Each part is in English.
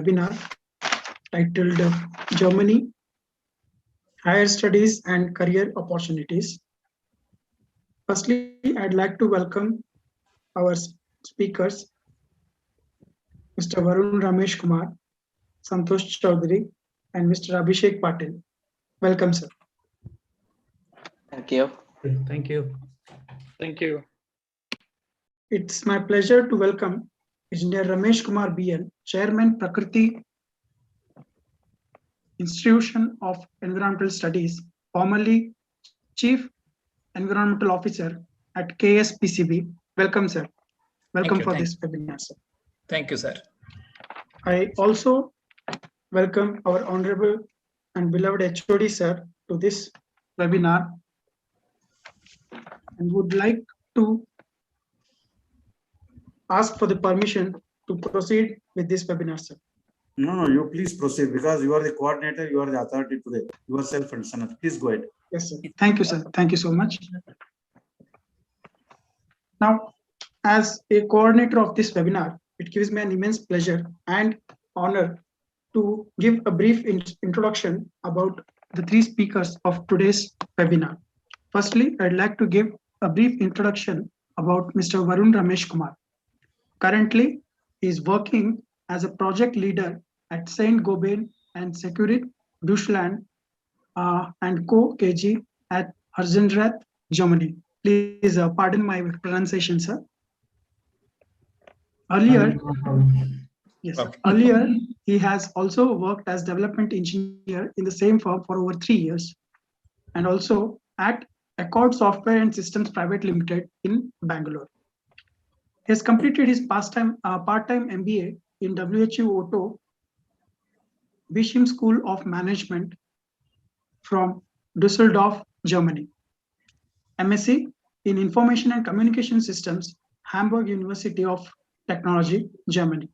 webinar titled Germany, Higher Studies and Career Opportunities. Firstly, I'd like to welcome our speakers, Mr. Varun Ramesh Kumar, Santhosh Chowdary, and Mr. Abhishek Patil. Welcome, sir. Thank you. Thank you. Thank you. It's my pleasure to welcome Engineer Ramesh Kumar B N, Chairman, Prakruthi Institution of Environmental Studies, formerly Chief Environmental Officer at KSPCB. Welcome, sir. Welcome for this webinar, sir. Thank you, sir. I also welcome our honorable and beloved HOD, sir, to this webinar, and would like to ask for the permission to proceed with this webinar, sir. No, you please proceed because you are the coordinator, you are the authority today. Yourself and Sanath. Please go ahead. Yes, sir. Thank you, sir. Thank you so much. Now, as a coordinator of this webinar, it gives me an immense pleasure and honor to give a brief introduction about the three speakers of today's webinar. Firstly, I'd like to give a brief introduction about Mr. Varun Ramesh Kumar. Currently, he is working as a project leader at Saint-Gobain Sekurit, Deutschland Co. KG at Herzogenrath, Germany. Please pardon my pronunciation, sir. Earlier, he has also worked as development engineer in the same firm for over 3 years, and also at Accord Software and Systems Private Limited in Bangalore. He has completed his part-time MBA in WHO Otto Bishim School of Management from Düsseldorf, Germany. MSc in Information and Communication Systems, Hamburg University of Technology, Germany.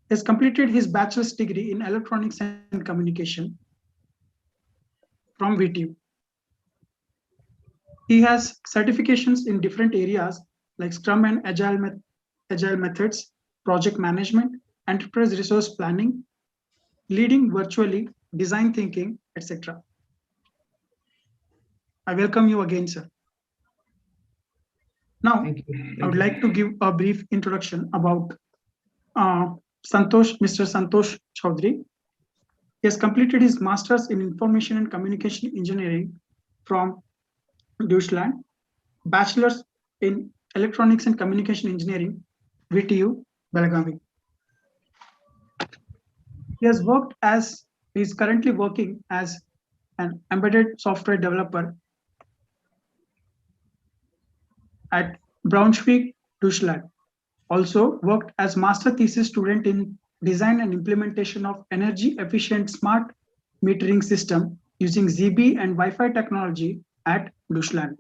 He has completed his bachelor's degree in Electronics and Communication from VTU. He has certifications in different areas like Scrum and Agile methods, project management, enterprise resource planning, leading virtually, design thinking, etc. I welcome you again, sir. Now, I would like to give a brief introduction about Mr. Santhosh Chowdary. He has completed his master's in Information and Communication Engineering from Deutschland, bachelor's in Electronics and Communication Engineering, VTU, Belagavi. He is currently working as an embedded software developer at Braunschweig, Deutschland. Also worked as master thesis student in design and implementation of energy efficient smart metering system using ZB and Wi-Fi technology at Deutschland.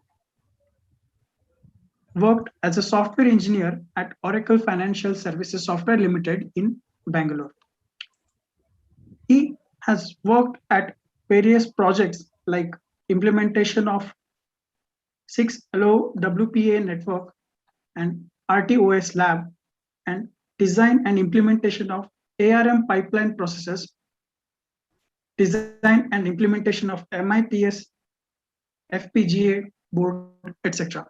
Worked as a software engineer at Oracle Financial Services Software Limited in Bangalore. He has worked at various projects like implementation of 6LO WPA network and RTOS lab, and design and implementation of ARM pipeline processes, design and implementation of MIPS, FPGA board, etc.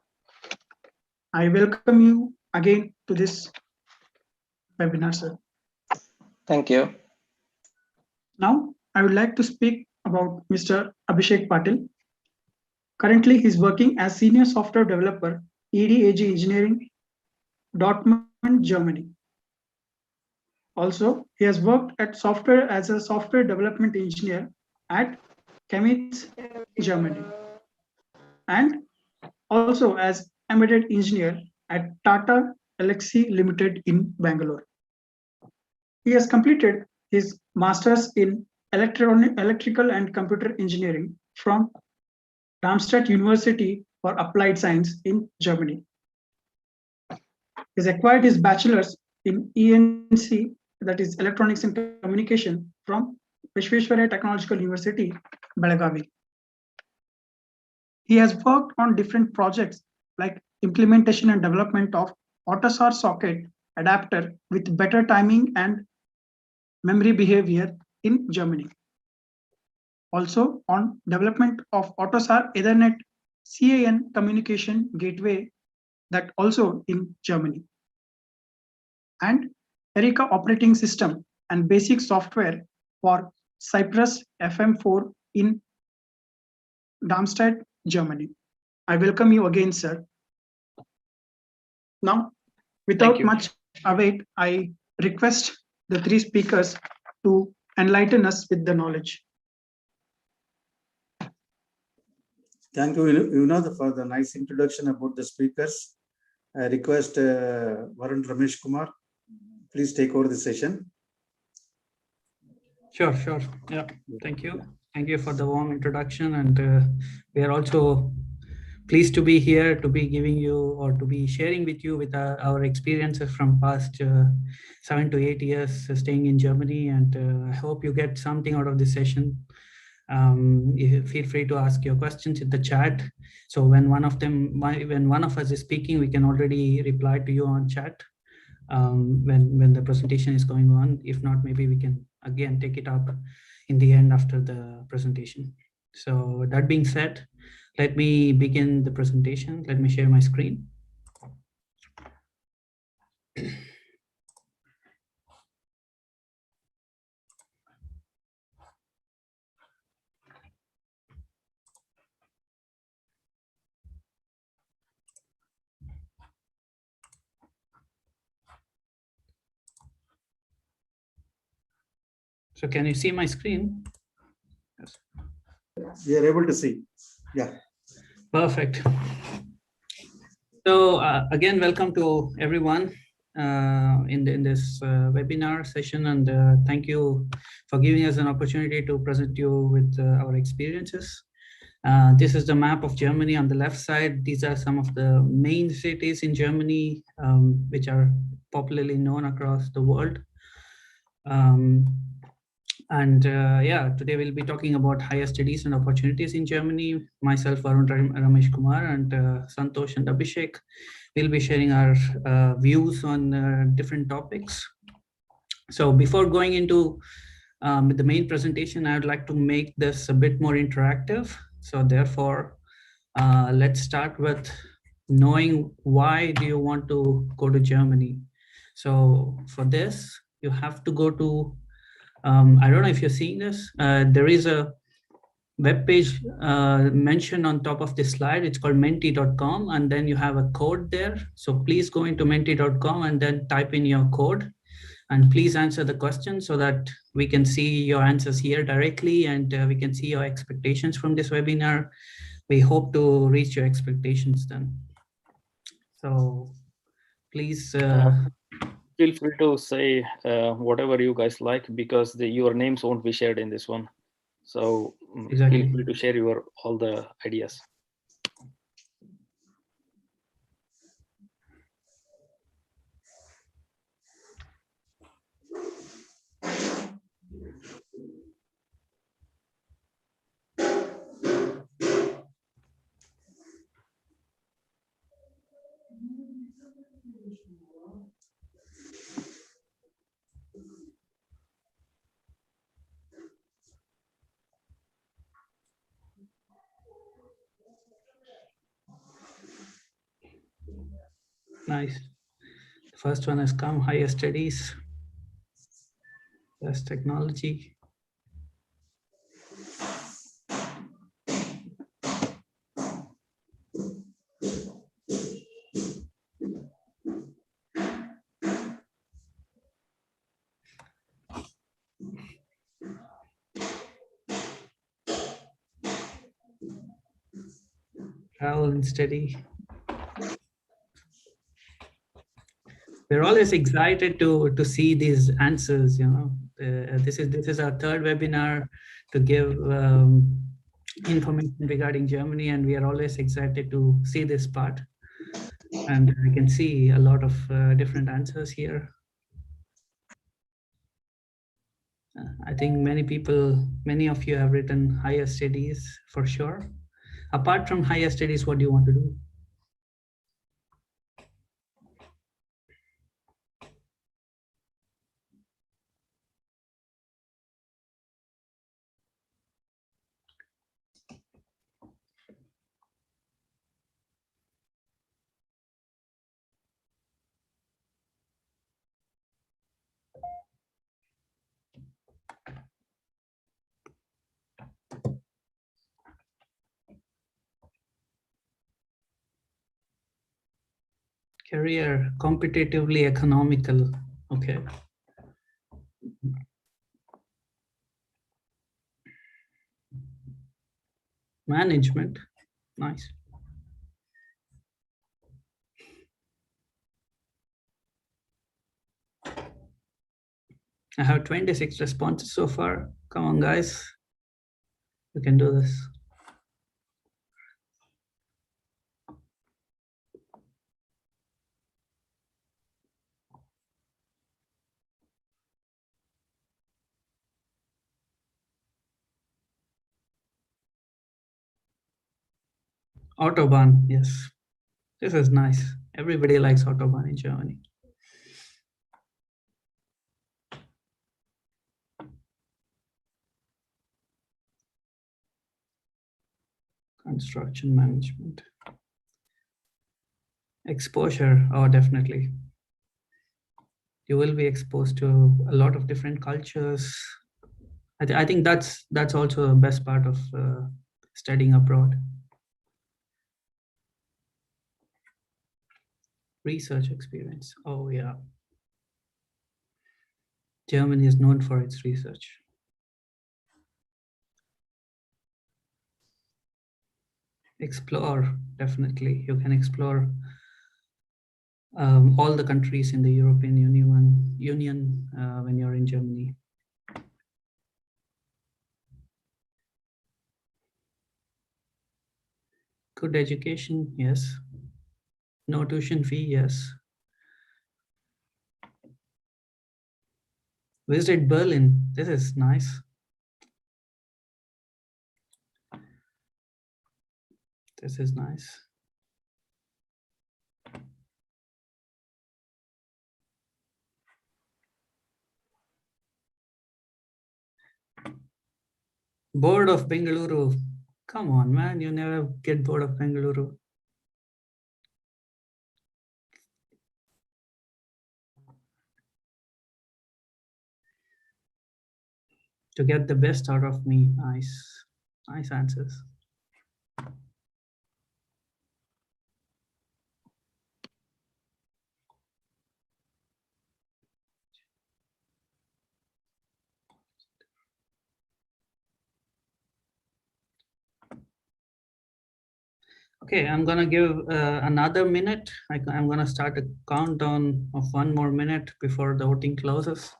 I welcome you again to this webinar, sir. Thank you. Now, I would like to speak about Mr. Abhishek Patil. Currently, he is working as Senior Software Developer, EDAG Engineering, Dortmund, Germany. Also, he has worked as a software development engineer at Chemnitz, Germany, and also as embedded engineer at Tata Elxsi Limited in Bangalore. He has completed his master's in electrical and computer engineering from Darmstadt University for Applied Science in Germany. He has acquired his bachelor's in ENC, that is Electronics and Communication, from Vishweshwaraya Technological University, Belagavi. He has worked on different projects like implementation and development of AUTOSAR socket adapter with better timing and memory behavior in Germany. Also on development of AUTOSAR Ethernet CAN communication gateway that also in Germany. And Erika operating system and basic software for Cypress FM4 in Darmstadt, Germany. I welcome you again, sir. Now, without much await, I request the three speakers to enlighten us with the knowledge. Thank you, for the nice introduction about the speakers. I request Varun Ramesh Kumar, please take over the session. Sure. Yeah, thank you. Thank you for the warm introduction. And we are also pleased to be here, to be giving you or to be sharing with you with our experiences from past 7 to 8 years staying in Germany. And I hope you get something out of this session. Feel free to ask your questions in the chat. So when one of us is speaking, we can already reply to you on chat when the presentation is going on. If not, maybe we can again take it up in the end after the presentation. So that being said, let me begin the presentation. Let me share my screen. So can you see my screen? Yes. We are able to see. Yeah. Perfect. So again, welcome to everyone in this webinar session, and thank you for giving us an opportunity to present you with our experiences. This is the map of Germany on the left side. These are some of the main cities in Germany, which are popularly known across the world. Yeah, today we'll be talking about higher studies and opportunities in Germany. Myself, Varun Ramesh Kumar, and Santhosh and Abhishek will be sharing our views on different topics. So before going into the main presentation, I would like to make this a bit more interactive. So therefore, let's start with knowing why do you want to go to Germany. So for this, you have to go to I don't know if you're seeing this. There is a web page mentioned on top of this slide. It's called menti.com, and then you have a code there. So please go into menti.com and then type in your code, and please answer the question so that we can see your answers here directly, and we can see your expectations from this webinar. We hope to reach your expectations then. So please. Feel free to say whatever you guys like, because your names won't be shared in this one. So Exactly. Feel free to share all the ideas. Nice. The first one has come, higher studies, plus technology. Travel and study. We're always excited to see these answers. This is our third webinar to give information regarding Germany, and we are always excited to see this part. And we can see a lot of different answers here. I think many of you have written higher studies for sure. Apart from higher studies, what do you want to do? Career, competitively economical. Okay. Management. Nice. I have 26 responses so far. Come on, guys. You can do this. Autobahn, yes. This is nice. Everybody likes Autobahn in Germany. Construction management. Exposure, oh, definitely. You will be exposed to a lot of different cultures. I think that's also the best part of studying abroad. Research experience, oh yeah. Germany is known for its research. Explore, definitely. You can explore all the countries in the European Union when you're in Germany. Good education, yes. No tuition fee, yes. Visit Berlin, this is nice. This is nice. Bored of Bengaluru. Come on, man, you never get bored of Bengaluru. To get the best out of me, nice. Nice answers. Okay, I'm gonna give another minute. I'm gonna start a countdown of 1 more minute before the voting closes.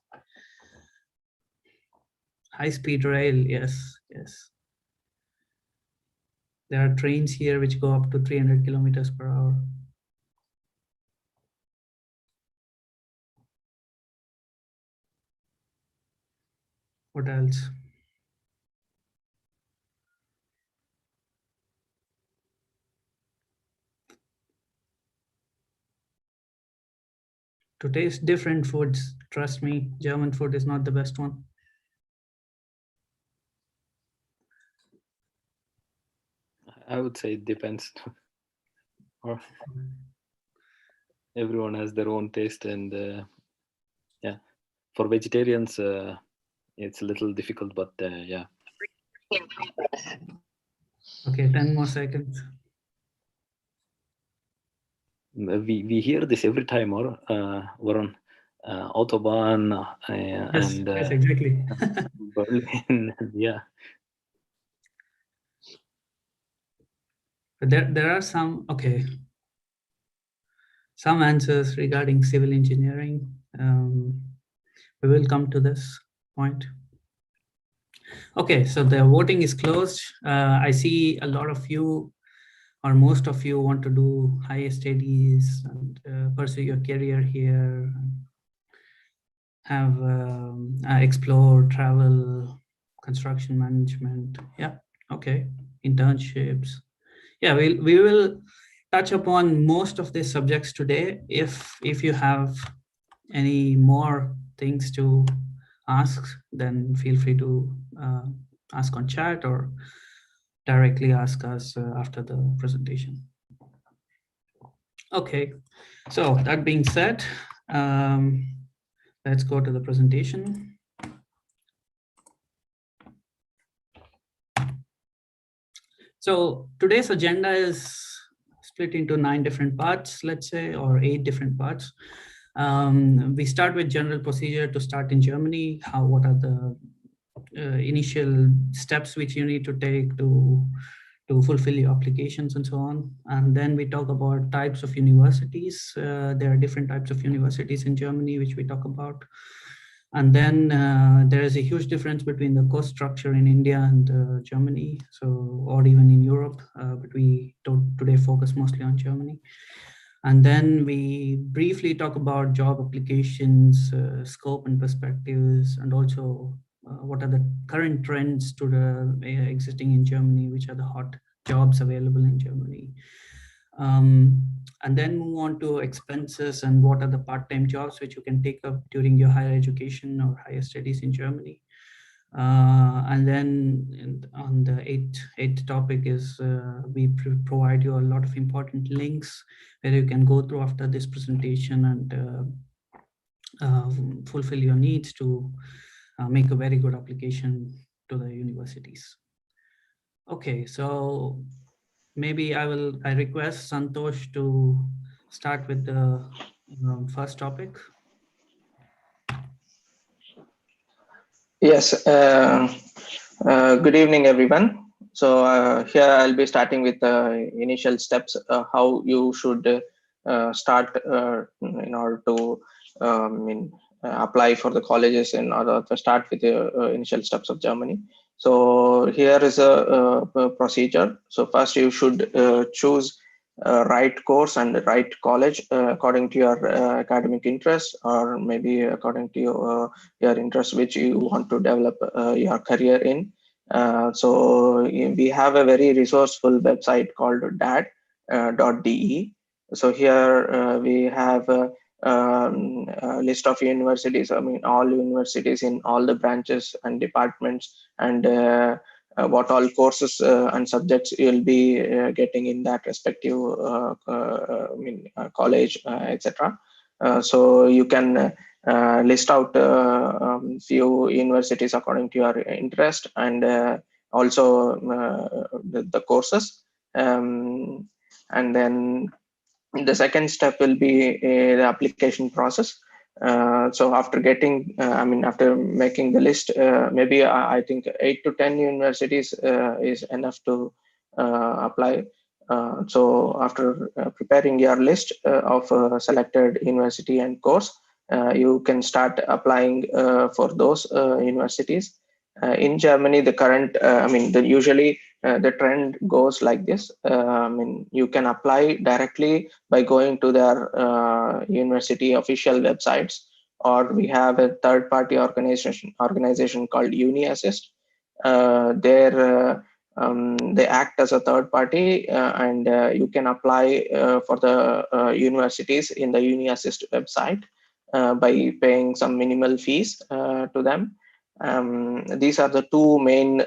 High-speed rail, yes, yes. There are trains here which go up to 300 kilometers per hour. What else? To taste different foods, trust me, German food is not the best one. I would say it depends. Or everyone has their own taste, and yeah, for vegetarians, it's a little difficult, but yeah. Okay, 10 more seconds. We hear this every time, or Varun, Autobahn Yes, and yes, exactly. Berlin, yeah. But there are some, okay, some answers regarding civil engineering. We will come to this point. Okay, so the voting is closed. I see a lot of you, or most of you, want to do higher studies and pursue your career here, have explore, travel, construction management. Yeah, okay, internships. Yeah, we will touch upon most of these subjects today. If you have any more things to ask, then feel free to ask on chat or directly ask us after the presentation. Okay, so that being said, let's go to the presentation. So today's agenda is split into 9 different parts, let's say, or 8 different parts. We start with general procedure to start in Germany. What are the initial steps which you need to take to fulfill your applications and so on. And then we talk about types of universities. There are different types of universities in Germany, which we talk about. And then there is a huge difference between the course structure in India and Germany, or even in Europe, but we don't today focus mostly on Germany. And then we briefly talk about job applications, scope and perspectives, and also what are the current trends to the existing in Germany, which are the hot jobs available in Germany. And then move on to expenses and what are the part-time jobs which you can take up during your higher education or higher studies in Germany. And then on the eighth topic is we provide you a lot of important links where you can go through after this presentation and fulfill your needs to make a very good application to the universities. Okay, so maybe I request Santhosh to start with the first topic. Yes. Good evening, everyone. So here I'll be starting with the initial steps, how you should start in order to apply for the colleges in order to start with the initial steps of Germany. So here is a procedure. So first you should choose right course and the right college according to your academic interest, or maybe according to your interest which you want to develop your career in. So we have a very resourceful website called dad.de. So here we have a list of universities, all universities in all the branches and departments, and what all courses and subjects you'll be getting in that respective college, etc. So you can list out few universities according to your interest, and also the courses. And then the second step will be the application process. So after getting, after making the list, maybe I think 8 to 10 universities is enough to apply. So after preparing your list of selected university and course, you can start applying for those universities. In Germany, the current, usually the trend goes like this. You can apply directly by going to their university official websites, or we have a third-party organization called UniAssist. They act as a third party, and you can apply for the universities in the UniAssist website by paying some minimal fees to them. These are the two main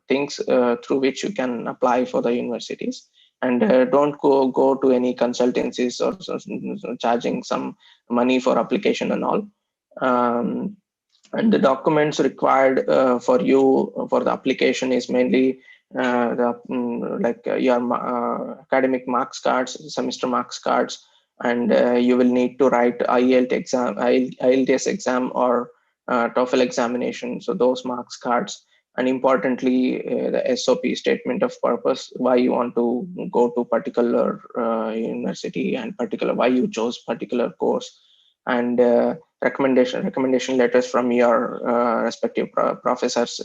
things through which you can apply for the universities. And don't go to any consultancies or charging some money for application and all. And the documents required for you for the application is mainly your academic marks cards, semester marks cards, and you will need to write IELTS exam or TOEFL examination. So those marks cards, and importantly the SOP, statement of purpose, why you want to go to particular university and why you chose particular course, and recommendation letters from your respective professors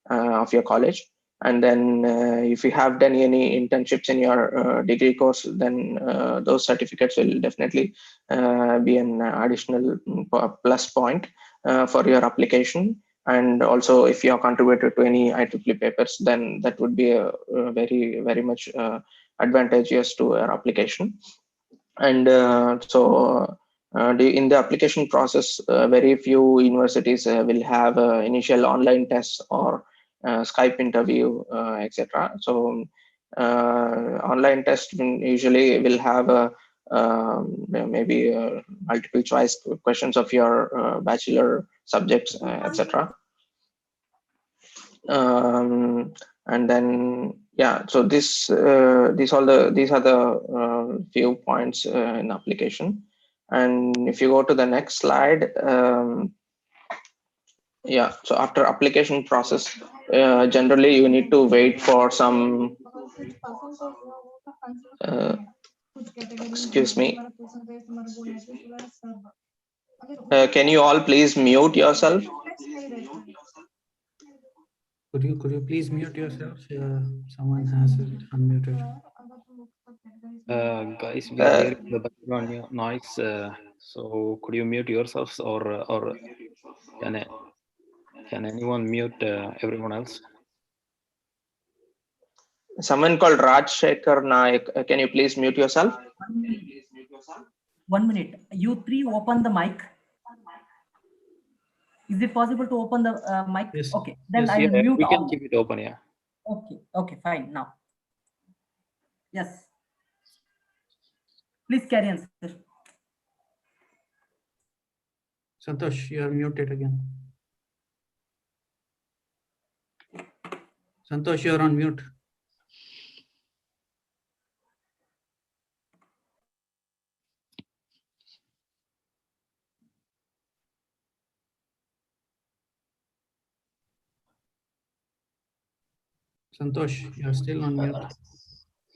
of your college. And then if you have done any internships in your degree course, then those certificates will definitely be an additional plus point for your application. And also if you have contributed to any IEEE papers, then that would be a very, very much advantageous to your application. And in the application process, very few universities will have initial online tests or Skype interview, etc. So online test usually will have maybe multiple choice questions of your bachelor subjects, etc. And then, yeah, so these are the few points in application. And if you go to the next slide, yeah, so after application process, generally you need to wait for some, excuse me, can you all please mute yourself? Could you please mute yourself? Someone has it unmuted. Guys, we are hearing the background noise. So could you mute yourselves, or can anyone mute everyone else? Someone called Raj Shekhar Naik. Can you please mute yourself? 1 minute. You three open the mic. Is it possible to open the mic? Yes. Okay, then Yes, I will mute We can all. keep it open, yeah. Okay, fine. Now, yes. Please carry on, sir. Santhosh, you are muted again. Santhosh, you are on mute. Santhosh, you are still on mute.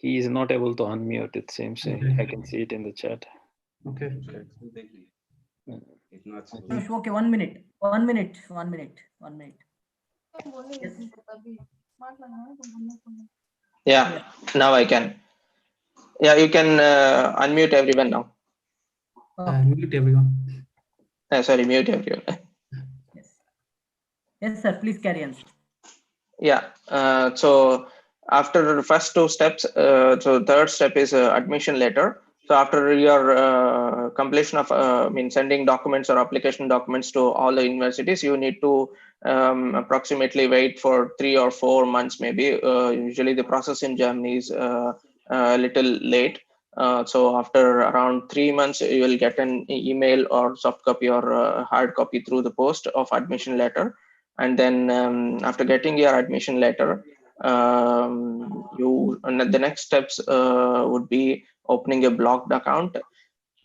He is not able to unmute, it seems. Okay. I can see it in the chat. Okay. Okay, 1 minute. 1 minute. 1 minute. 1 minute. Yes. Yeah, now I can. Yeah, you can unmute everyone now. Mute everyone. Sorry, mute everyone. Yes, sir. Please carry on. Yeah, so after the first two steps, so third step is admission letter. So after your completion of sending documents or application documents to all the universities, you need to approximately wait for 3 or 4 months maybe. Usually the process in Germany is a little late. So after around 3 months, you will get an email or soft copy or hard copy through the post of admission letter. And then after getting your admission letter, the next steps would be opening a blocked account.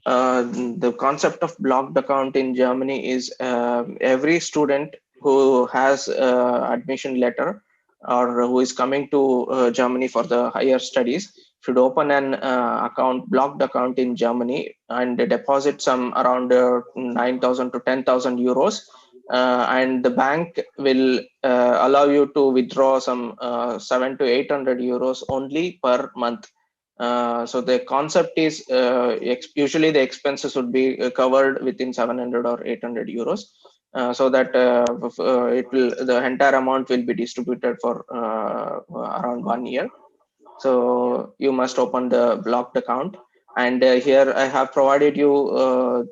The concept of blocked account in Germany is every student who has admission letter or who is coming to Germany for the higher studies should open an blocked account in Germany and deposit some around 9,000 to 10,000 euros. And the bank will allow you to withdraw some 700 to 800 euros only per month. So the concept is usually the expenses would be covered within 700 or 800 euros, so that the entire amount will be distributed for around 1 year. So you must open the blocked account. And here I have provided you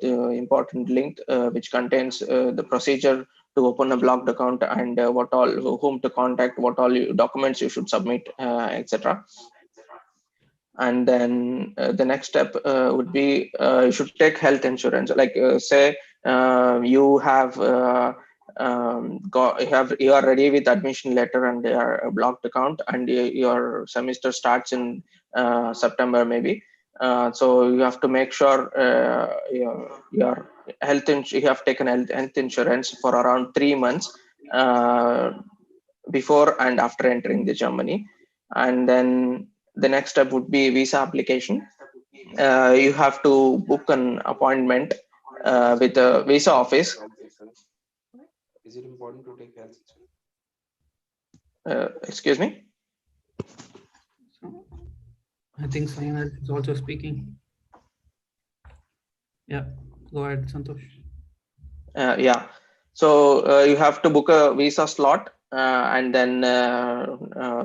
the important link which contains the procedure to open a blocked account and whom to contact, what all documents you should submit, etc. And then the next step would be you should take health insurance. Like say you are ready with admission letter and a blocked account, and your semester starts in September maybe. So you have to make sure your you have taken health insurance for around 3 months before and after entering the Germany. And then the next step would be visa application. You have to book an appointment with the visa office. Is it important to take health insurance? Excuse me? I think someone else is also speaking. Yeah, go ahead, Santhosh. Yeah, so you have to book a visa slot and then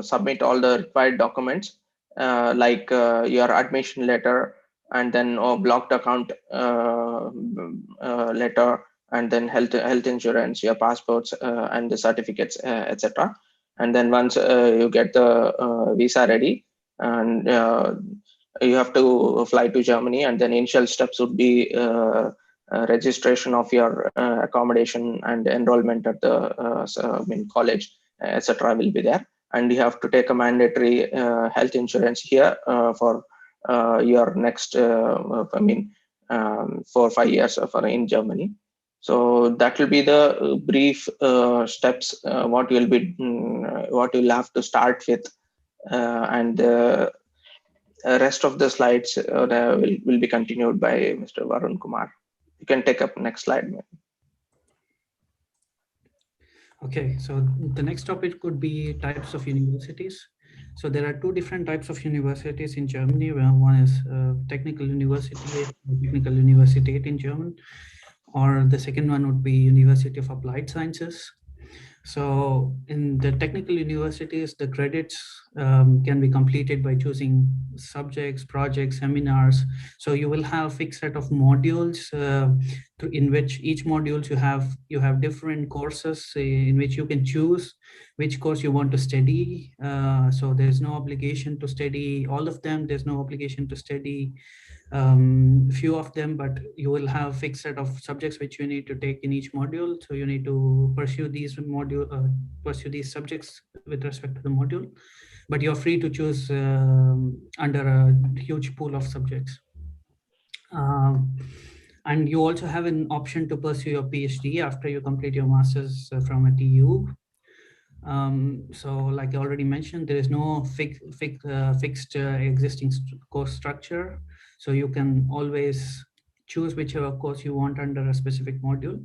submit all the required documents like your admission letter, and then blocked account letter, and then health insurance, your passports and the certificates, etc. And then once you get the visa ready, and you have to fly to Germany, and then initial steps would be registration of your accommodation and enrollment at the college, etc. will be there. and you have to take a mandatory health insurance here for your next, 4 or 5 years in Germany. So that will be the brief steps what you'll have to start with, and the rest of the slides will be continued by Mr. Varun Kumar. You can take up next slide. Okay, so the next topic could be types of universities. So there are two different types of universities in Germany. One is technical university in German, or the second one would be University of Applied Sciences. So in the technical universities, the credits can be completed by choosing subjects, projects, seminars. So you will have a fixed set of modules in which each modules you have different courses in which you can choose which course you want to study. So there's no obligation to study all of them. There's no obligation to study few of them, but you will have fixed set of subjects which you need to take in each module. So you need to pursue these subjects with respect to the module, but you're free to choose under a huge pool of subjects. And you also have an option to pursue your PhD after you complete your master's from a TU. So like I already mentioned, there is no fixed existing course structure. So you can always choose whichever course you want under a specific module.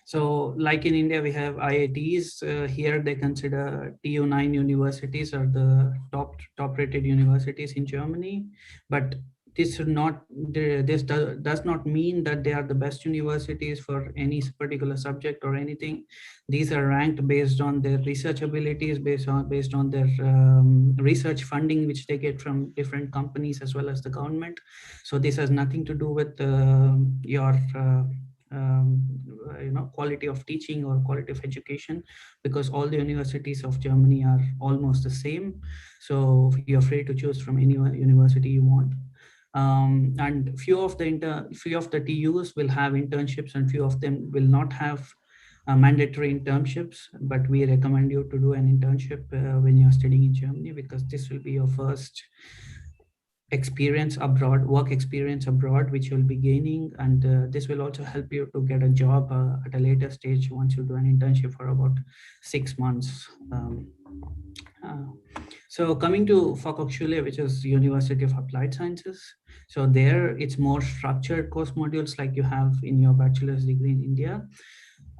So like in India, we have IITs. Here they consider TU9 universities are the top rated universities in Germany, but this does not mean that they are the best universities for any particular subject or anything. These are ranked based on their research abilities, based on their research funding which they get from different companies as well as the government. So this has nothing to do with your quality of teaching or quality of education, because all the universities of Germany are almost the same. So you're free to choose from any university you want. And few of the TUs will have internships, and few of them will not have mandatory internships, but we recommend you to do an internship when you're studying in Germany, because this will be your first experience abroad, work experience abroad, which you'll be gaining. And this will also help you to get a job at a later stage once you do an internship for about 6 months. So coming to Fachhochschule, which is University of Applied Sciences. So there it's more structured course modules like you have in your bachelor's degree in India.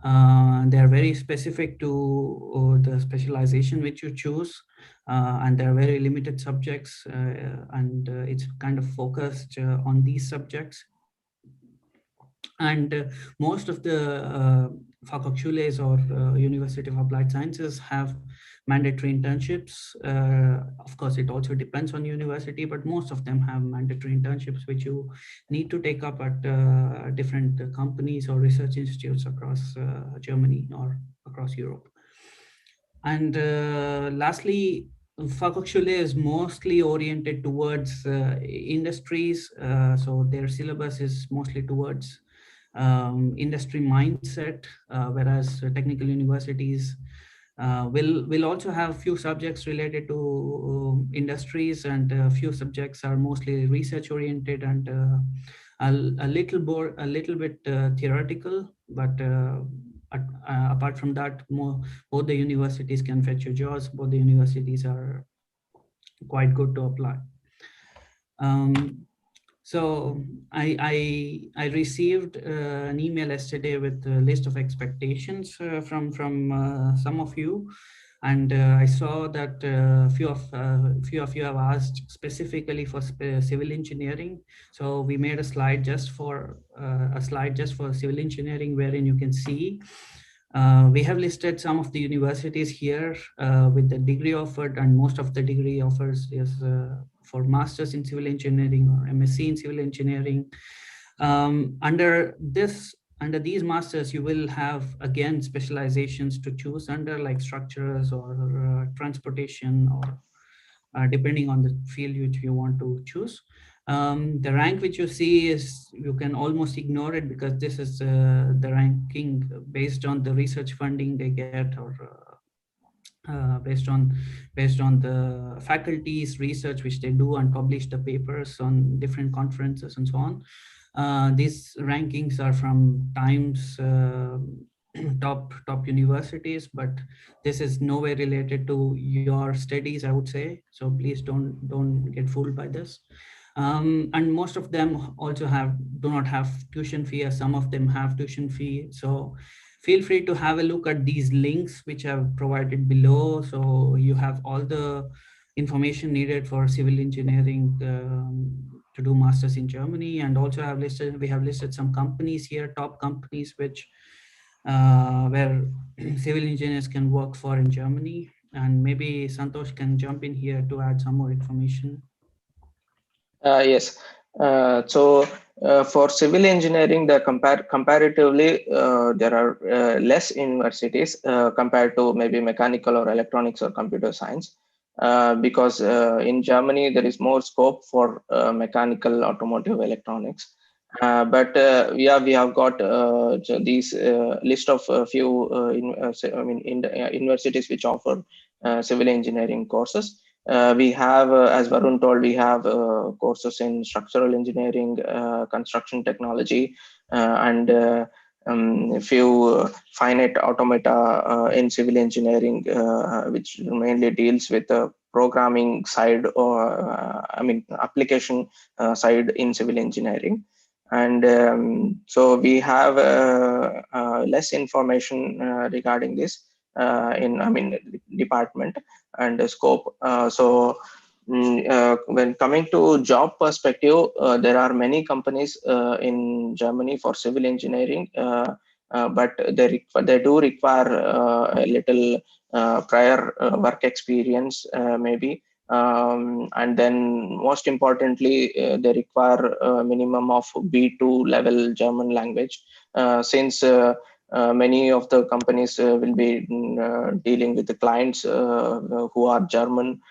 They're very specific to the specialization which you choose, and there are very limited subjects, and it's kind of focused on these subjects. And most of the Fachhochschules or University of Applied Sciences have mandatory internships. Of course, it also depends on university, but most of them have mandatory internships which you need to take up at different companies or research institutes across Germany or across Europe. And lastly, Fachhochschule is mostly oriented towards industries. So their syllabus is mostly towards industry mindset, whereas technical universities will also have few subjects related to industries, and a few subjects are mostly research oriented and a little bit theoretical. But apart from that, both the universities can fetch your jobs. Both the universities are quite good to apply. So I received an email yesterday with a list of expectations from some of you, and I saw that few of you have asked specifically for civil engineering. So we made a slide just for civil engineering, wherein you can see we have listed some of the universities here with the degree offered, and most of the degree offers is for Masters in Civil Engineering or MSc in Civil Engineering. Under these masters, you will have again specializations to choose under, like structures or transportation, or depending on the field which you want to choose. The rank which you see is, you can almost ignore it, because this is the ranking based on the research funding they get, or based on the faculty's research which they do and publish the papers on different conferences and so on. These rankings are from Times top universities, but this is nowhere related to your studies, I would say. So please don't get fooled by this. And most of them also do not have tuition fee, or some of them have tuition fee. So feel free to have a look at these links which I've provided below. So you have all the information needed for civil engineering to do masters in Germany. And also we have listed some companies here, top companies which where civil engineers can work for in Germany. And maybe Santhosh can jump in here to add some more information. Yes. For civil engineering, the comparatively there are less universities compared to maybe mechanical or electronics or computer science, because in Germany there is more scope for mechanical, automotive, electronics. But we have got these list of a few universities which offer civil engineering courses. We have, as Varun told, we have courses in structural engineering, construction technology, and a few finite automata in civil engineering, which mainly deals with the programming side, or application side in civil engineering. And so we have less information regarding this in department and scope. When coming to job perspective, there are many companies in Germany for civil engineering, but they do require a little prior work experience, maybe. And then most importantly, they require a minimum of B2 level German language, since many of the companies will be dealing with the clients who are German,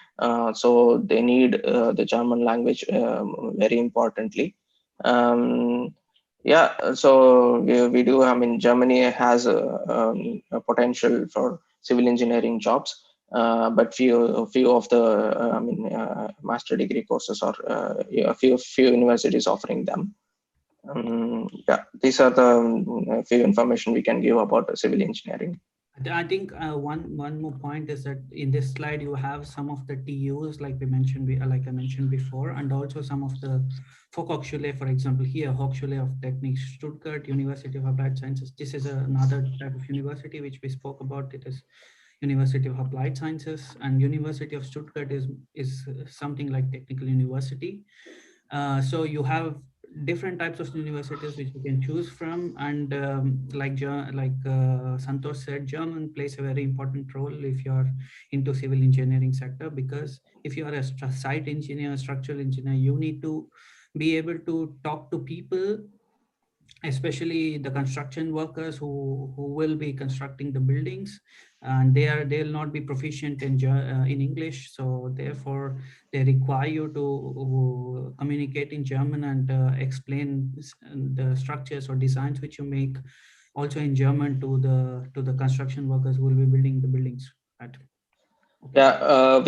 so they need the German language very importantly. Yeah, so we do. Germany has a potential for civil engineering jobs, but few of the master degree courses, or a few universities offering them. Yeah, these are the few information we can give about civil engineering. I think one more point is that in this slide you have some of the TUs like I mentioned before, and also some of the Fachhochschule, for example, here Hochschule of Technik Stuttgart, University of Applied Sciences. This is another type of university which we spoke about. It is University of Applied Sciences, and University of Stuttgart is something like technical university. So you have different types of universities which you can choose from, and like Santhosh said, German plays a very important role if you're into civil engineering sector, because if you are a site engineer, structural engineer, you need to be able to talk to people, especially the construction workers who will be constructing the buildings, and they'll not be proficient in English, so therefore they require you to communicate in German and explain the structures or designs which you make also in German to the construction workers who will be building the buildings. Right? Okay. Yeah,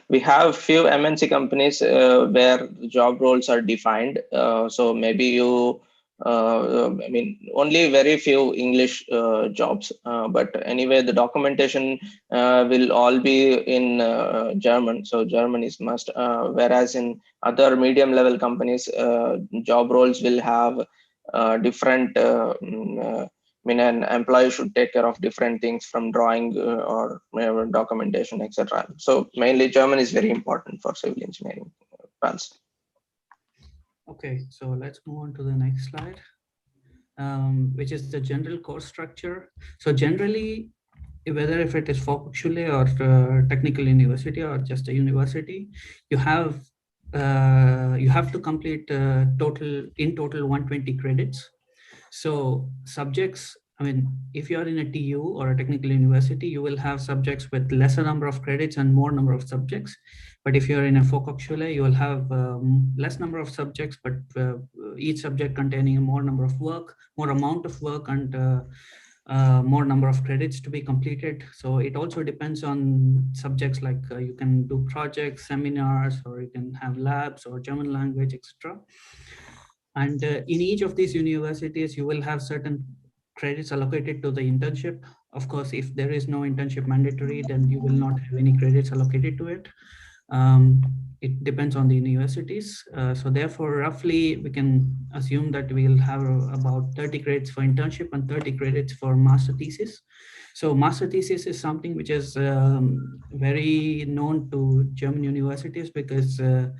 we have few MNC companies where job roles are defined. So maybe you, only very few English jobs. But anyway, the documentation will all be in German. So German is must. Whereas in other medium level companies, job roles will have different. An employee should take care of different things from drawing or documentation, etc. So mainly German is very important for civil engineering plans. Okay, so let's move on to the next slide, which is the general course structure. So generally, whether if it is Fachhochschule or technical university or just a university, you have to complete total 120 credits. So subjects, if you are in a TU or a technical university, you will have subjects with lesser number of credits and more number of subjects. But if you're in a Fachhochschule, you will have less number of subjects, but each subject containing a more amount of work, and more number of credits to be completed. So it also depends on subjects like you can do projects, seminars, or you can have labs or German language, etc. And in each of these universities, you will have certain credits allocated to the internship. Of course, if there is no internship mandatory, then you will not have any credits allocated to it. It depends on the universities. So therefore, roughly, we can assume that we'll have about 30 credits for internship and 30 credits for master thesis. So master thesis is something which is very known to German universities, because in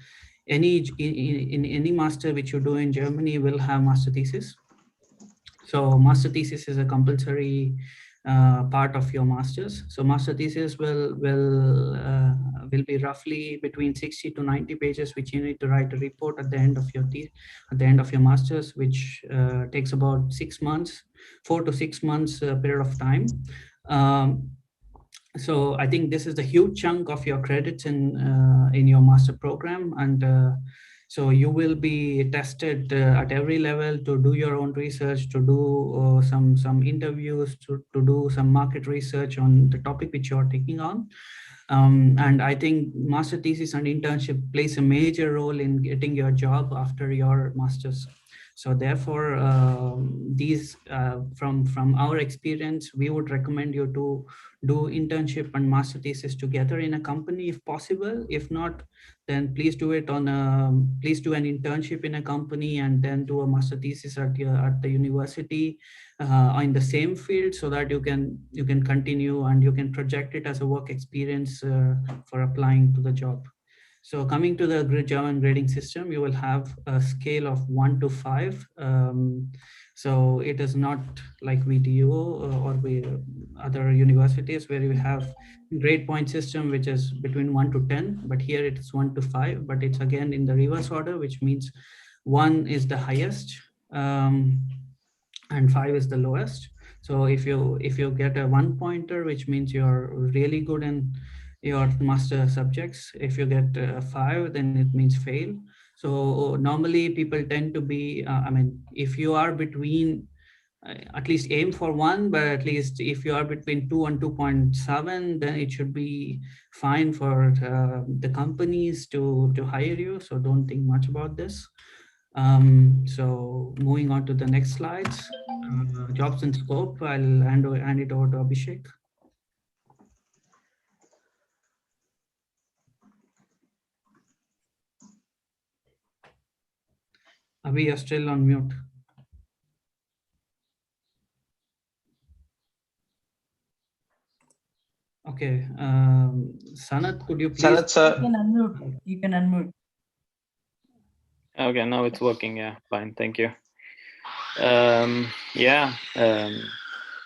any master which you do in Germany will have master thesis. So master thesis is a compulsory part of your masters. So master thesis will be roughly between 60 to 90 pages, which you need to write a report at the end of your masters, which takes about 6 months, 4 to 6 months period of time. So I think this is the huge chunk of your credits in your master program, and so you will be tested at every level to do your own research, to do some interviews, to do some market research on the topic which you are taking on. And I think master thesis and internship plays a major role in getting your job after your master's. So therefore, from our experience, we would recommend you to do internship and master thesis together in a company if possible. If not, then please do it please do an internship in a company and then do a master thesis at the university in the same field, so that you can continue and you can project it as a work experience for applying to the job. So coming to the German grading system, you will have a scale of 1 to 5. So it is not like VTU or other universities where you have grade point system, which is between 1 to 10, but here it is 1 to 5, but it's again in the reverse order, which means 1 is the highest and 5 is the lowest. So if you get a 1 pointer, which means you're really good in your master subjects. If you get a 5, then it means fail. So normally people tend to be, if you are between, at least aim for 1, but at least if you are between 2 and 2.7, then it should be fine for the companies to hire you. So don't think much about this. So moving on to the next slides, jobs and scope. I'll hand it over to Abhishek. Abhi, you're still on mute. Okay, Sanath, could you please? Sanath, sir. You can unmute. You can unmute. Okay, now it's working. Yeah, fine. Thank you.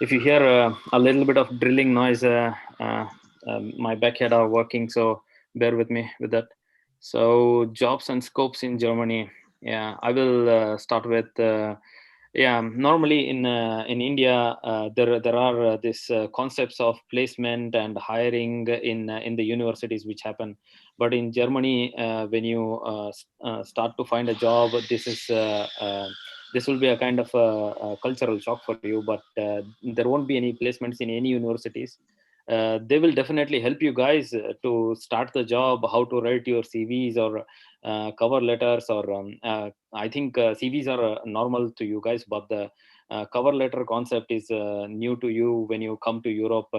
If you hear a little bit of drilling noise, my backyard are working, so bear with me with that. So jobs and scopes in Germany. Yeah, I will start with. Normally in India, there are these concepts of placement and hiring in the universities which happen. But in Germany, when you start to find a job, this will be a kind of a cultural shock for you. But there won't be any placements in any universities. They will definitely help you guys to start the job, how to write your CVs or cover letters, or I think CVs are normal to you guys, but the cover letter concept is new to you when you come to Europe.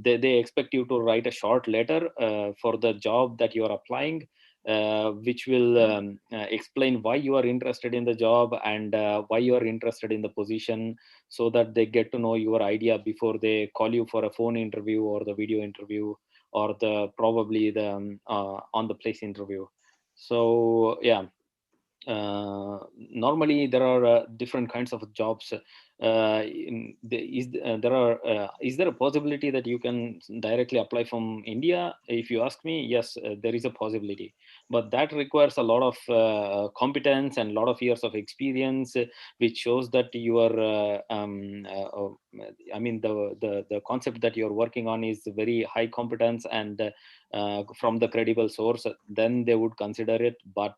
They expect you to write a short letter for the job that you are applying, which will explain why you are interested in the job and why you are interested in the position, so that they get to know your idea before they call you for a phone interview or the video interview or probably the on the place interview. So yeah, normally there are different kinds of jobs. Is there a possibility that you can directly apply from India? If you ask me, yes, there is a possibility, but that requires a lot of competence and a lot of years of experience, which shows that you are the concept that you're working on is very high competence and from the credible source, then they would consider it. But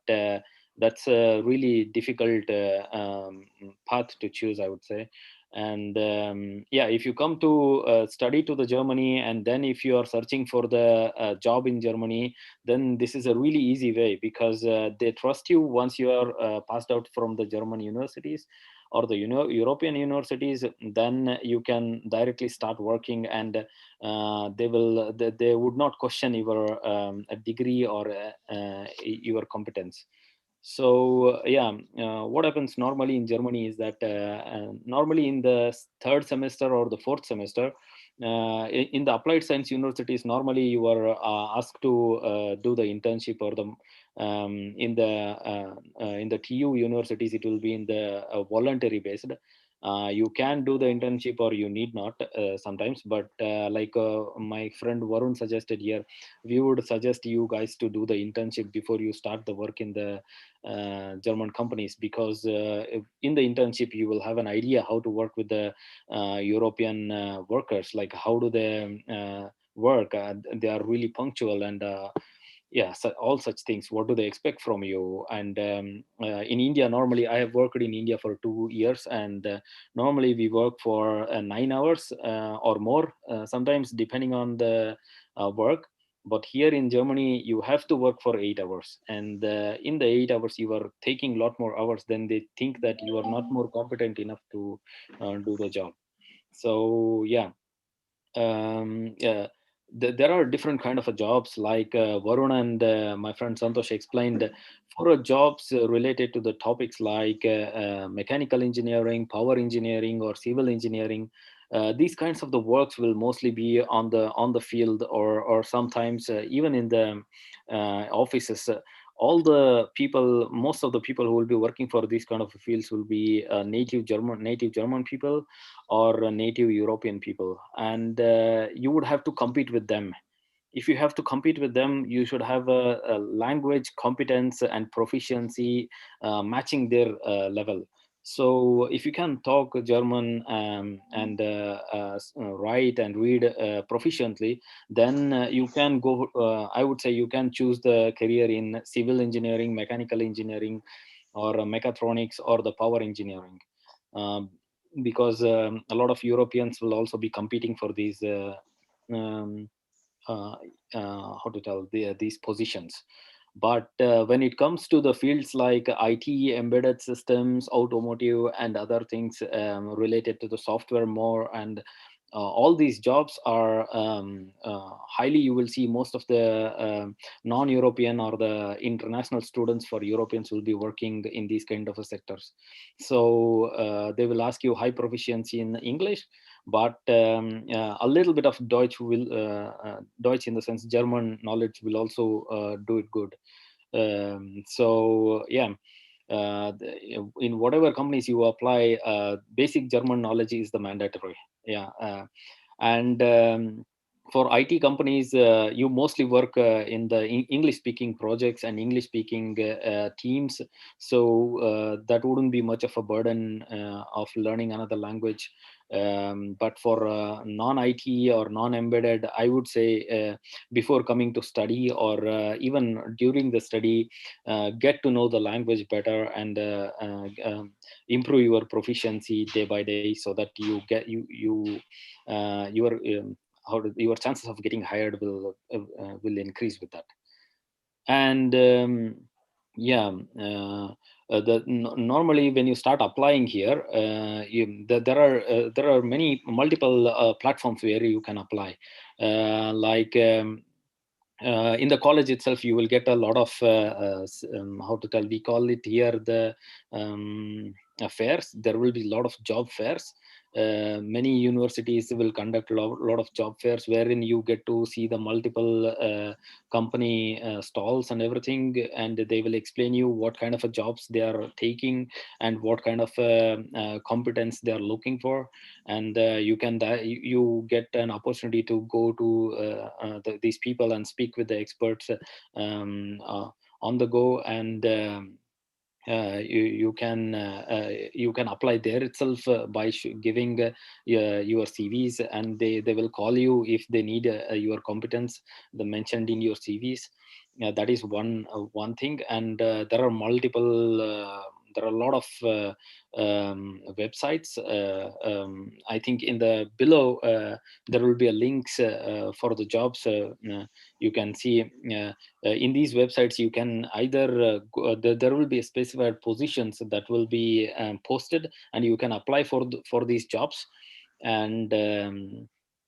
that's a really difficult path to choose, I would say. And yeah, if you come to study to the Germany, and then if you are searching for the job in Germany, then this is a really easy way, because they trust you once you are passed out from the German universities or the European universities. Then you can directly start working, and they would not question your a degree or your competence. So yeah, what happens normally in Germany is that normally in the third semester or the fourth semester, in the applied science universities, normally you are asked to do the internship, or the in the TU universities it will be in the voluntary based. You can do the internship or you need not sometimes, but like my friend Varun suggested here, we would suggest you guys to do the internship before you start the work in the German companies, because in the internship you will have an idea how to work with the European workers, like how do they work. They are really punctual, and yeah, so all such things. What do they expect from you? And in India, normally I have worked in India for 2 years, and normally we work for 9 hours or more, sometimes depending on the work. But here in Germany, you have to work for 8 hours, and in the 8 hours you are taking a lot more hours. Then they think that you are not more competent enough to do the job. So yeah, yeah, there are different kind of jobs, like Varun and my friend Santhosh explained. For jobs related to the topics like mechanical engineering, power engineering, or civil engineering, these kinds of the works will mostly be on the field, or sometimes even in the offices. All the people, most of the people who will be working for these kind of fields will be native German people, or native European people, and you would have to compete with them. If you have to compete with them, you should have a language competence and proficiency matching their level. So if you can talk German and write and read proficiently, then you can go, I would say you can choose the career in civil engineering, mechanical engineering, or mechatronics, or the power engineering. Um, because a lot of Europeans will also be competing for these um, how to tell these positions. But when it comes to the fields like IT, embedded systems, automotive, and other things related to the software more, and all these jobs are highly, you will see most of the non-European or the international students for Europeans will be working in these kind of sectors. So they will ask you high proficiency in English, but a little bit of Deutsch will Deutsch in the sense German knowledge will also do it good. So yeah, in whatever companies you apply, basic German knowledge is the mandatory. Yeah, and for IT companies, you mostly work in the English-speaking projects and English-speaking teams, so that wouldn't be much of a burden of learning another language. But for non-IT or non-embedded, I would say before coming to study, or even during the study, get to know the language better, and improve your proficiency day by day, so that you get your your chances of getting hired will increase with that. And yeah, normally when you start applying here, there are many multiple platforms where you can apply, like in the college itself you will get a lot of how to tell, we call it here the fairs. There will be a lot of job fairs. Many universities will conduct a lot of job fairs, wherein you get to see the multiple company stalls and everything, and they will explain you what kind of jobs they are taking, and what kind of competence they are looking for. And you get an opportunity to go to these people and speak with the experts on the go, and you can apply there itself by giving your CVs, and they will call you if they need your competence mentioned in your CVs. That is one thing. And there are multiple there are a lot of websites. I think in the below there will be a links for the jobs. You can see in these websites you can either there will be specified positions that will be posted, and you can apply for these jobs. And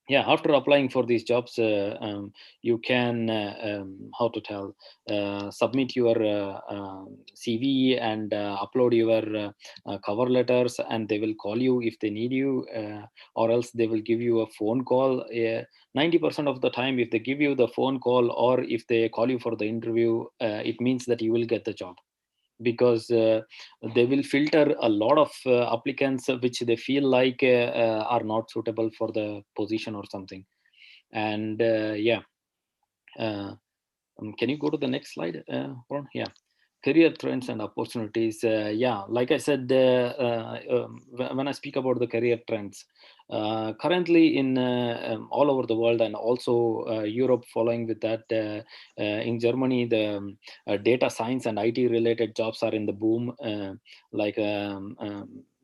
yeah, after applying for these jobs, you can how to tell submit your CV and upload your cover letters, and they will call you if they need you, or else they will give you a phone call. 90% of the time, if they give you the phone call or if they call you for the interview, it means that you will get the job, because they will filter a lot of applicants which they feel like are not suitable for the position or something. And yeah, can you go to the next slide, Varun? Yeah. Career trends and opportunities. Yeah, like I said, when I speak about the career trends, currently in all over the world, and also Europe following with that, in Germany, the data science and IT related jobs are in the boom, like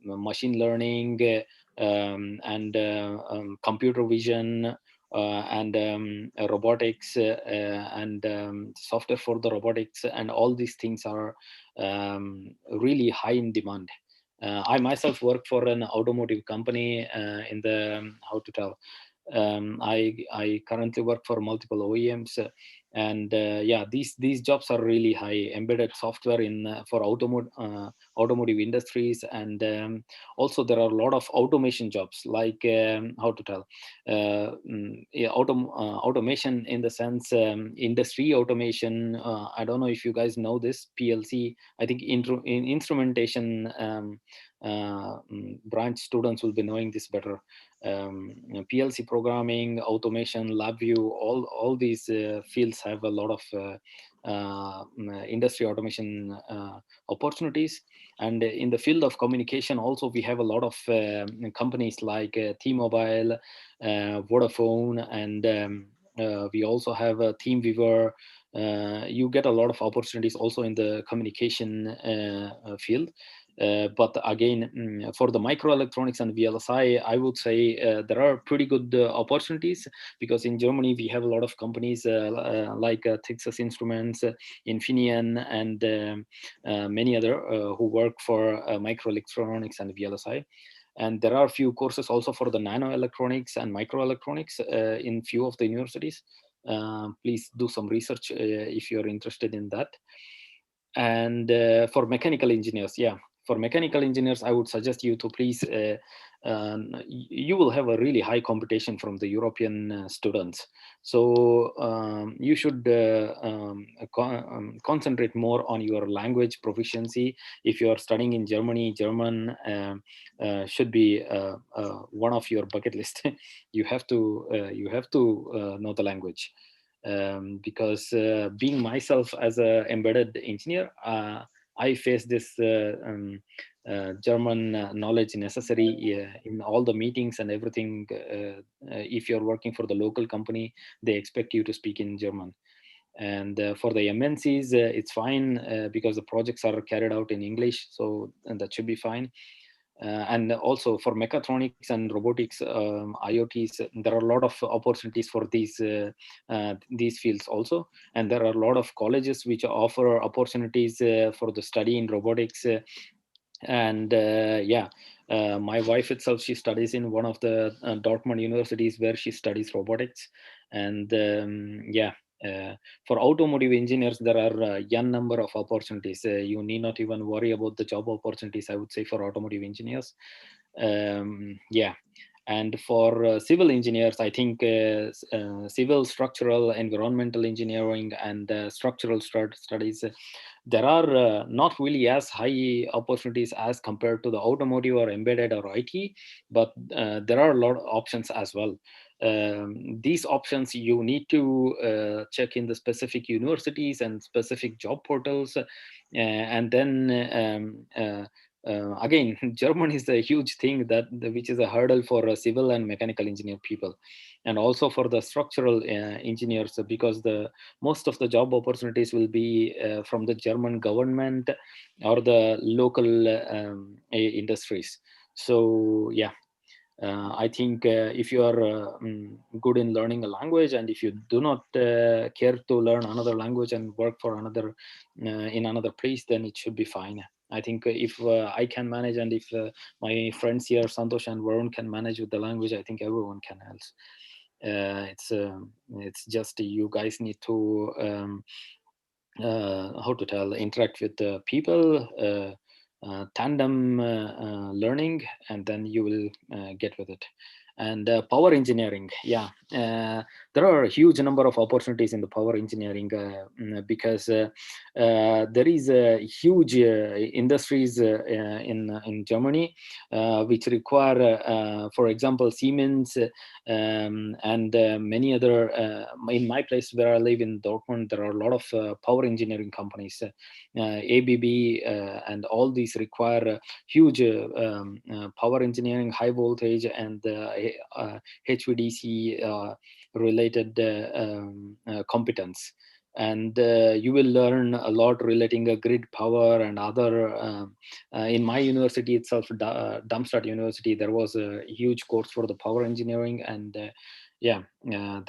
machine learning and computer vision, and robotics and software for the robotics, and all these things are really high in demand. I myself work for an automotive company in the how to tell. I currently work for multiple OEMs, and yeah, these jobs are really high. Embedded software in for automotive industries, and also there are a lot of automation jobs, like how to tell yeah, automation in the sense industry automation. I don't know if you guys know this PLC. I think in instrumentation branch students will be knowing this better. PLC programming, automation, lab view, all these fields have a lot of industry automation opportunities. And in the field of communication also, we have a lot of companies like T-Mobile, Vodafone, and we also have TeamViewer. You get a lot of opportunities also in the communication field. But again, for the microelectronics and VLSI, I would say there are pretty good opportunities, because in Germany we have a lot of companies like Texas Instruments, Infineon, and many other who work for microelectronics and VLSI. And there are a few courses also for the nanoelectronics and microelectronics in few of the universities. Please do some research if you're interested in that. And for mechanical engineers, yeah, for mechanical engineers, I would suggest you to please, you will have a really high competition from the European students. So you should concentrate more on your language proficiency. If you are studying in Germany, German should be one of your bucket list. You have to know the language. Because being myself as an embedded engineer, I face this German knowledge necessary in all the meetings and everything. If you're working for the local company, they expect you to speak in German. And for the MNCs, it's fine because the projects are carried out in English, so that should be fine. And also for mechatronics and robotics, IoTs, there are a lot of opportunities for these fields also. And there are a lot of colleges which offer opportunities for the study in robotics. And yeah, my wife itself, she studies in one of the Dortmund universities where she studies robotics. And yeah, for automotive engineers, there are a young number of opportunities. You need not even worry about the job opportunities, I would say, for automotive engineers. Yeah. And for civil engineers, I think civil, structural, environmental engineering, and structural studies, there are not really as high opportunities as compared to the automotive or embedded or IT, but there are a lot of options as well. These options you need to check in the specific universities and specific job portals, and then again, German is a huge thing which is a hurdle for civil and mechanical engineer people, and also for the structural engineers, because most of the job opportunities will be from the German government or the local industries. So yeah, I think if you are good in learning a language, and if you do not care to learn another language and work for another in another place, then it should be fine. I think if I can manage, and if my friends here, Santhosh and Varun, can manage with the language, I think everyone can else. It's just you guys need to how to tell, interact with the people, tandem learning, and then you will get with it. And power engineering, yeah, there are a huge number of opportunities in the power engineering because there is a huge industries in Germany which require, for example, Siemens and many other. In my place where I live in Dortmund, there are a lot of power engineering companies, ABB, and all these require huge power engineering, high voltage, and HVDC related competence. And you will learn a lot relating a grid power and other. In my university itself, Darmstadt University, there was a huge course for the power engineering, and there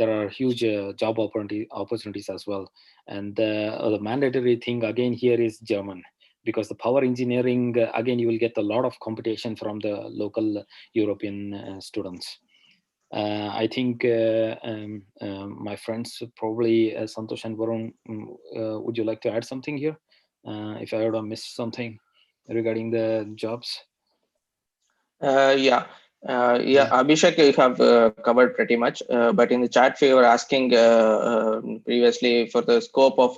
are huge job opportunities as well. And the mandatory thing again here is German, because the power engineering, again, you will get a lot of competition from the local European students. I think my friends, probably Santhosh and Varun, would you like to add something here? If I would have missed something regarding the jobs? Yeah, Abhishek, you have covered pretty much. But in the chat, we were asking previously for the scope of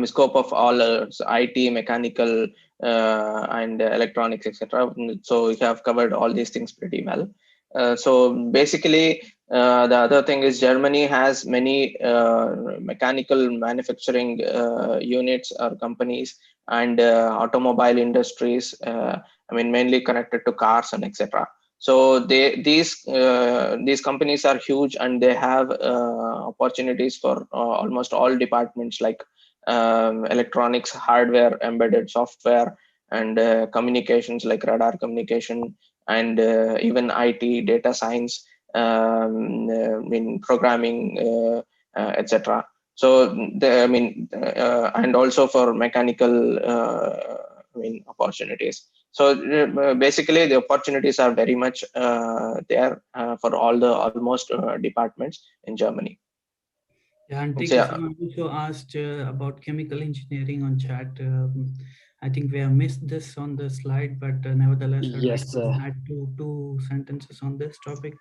scope of all IT, mechanical, and electronics, etc. So we have covered all these things pretty well. So basically, the other thing is Germany has many mechanical manufacturing units or companies, and automobile industries. I mean, mainly connected to cars and etc. So these companies are huge, and they have opportunities for almost all departments, like electronics, hardware, embedded software, and communications like radar communication, and even IT, data science, programming, etc. So and also for mechanical opportunities. So basically, the opportunities are very much there for almost departments in Germany. Yeah, and So, someone also asked about chemical engineering on chat. I think we have missed this on the slide, but nevertheless, I'd like to add two sentences on this topic.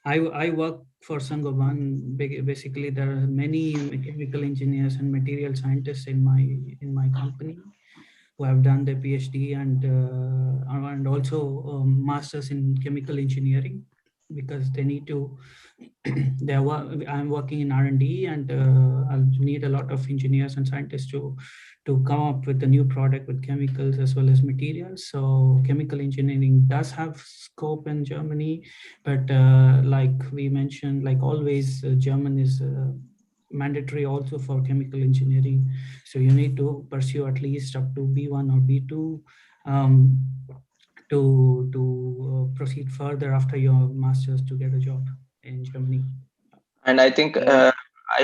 I work for Saint-Gobain. Basically, there are many chemical engineers and material scientists in my company who have done their PhD and also masters in chemical engineering, because they need to. I'm working in R&D, and I'll need a lot of engineers and scientists to come up with a new product with chemicals as well as materials. So chemical engineering does have scope in Germany, but like we mentioned, like always, German is mandatory also for chemical engineering. So you need to pursue at least up to B1 or B2 to proceed further after your master's to get a job in Germany. And I think I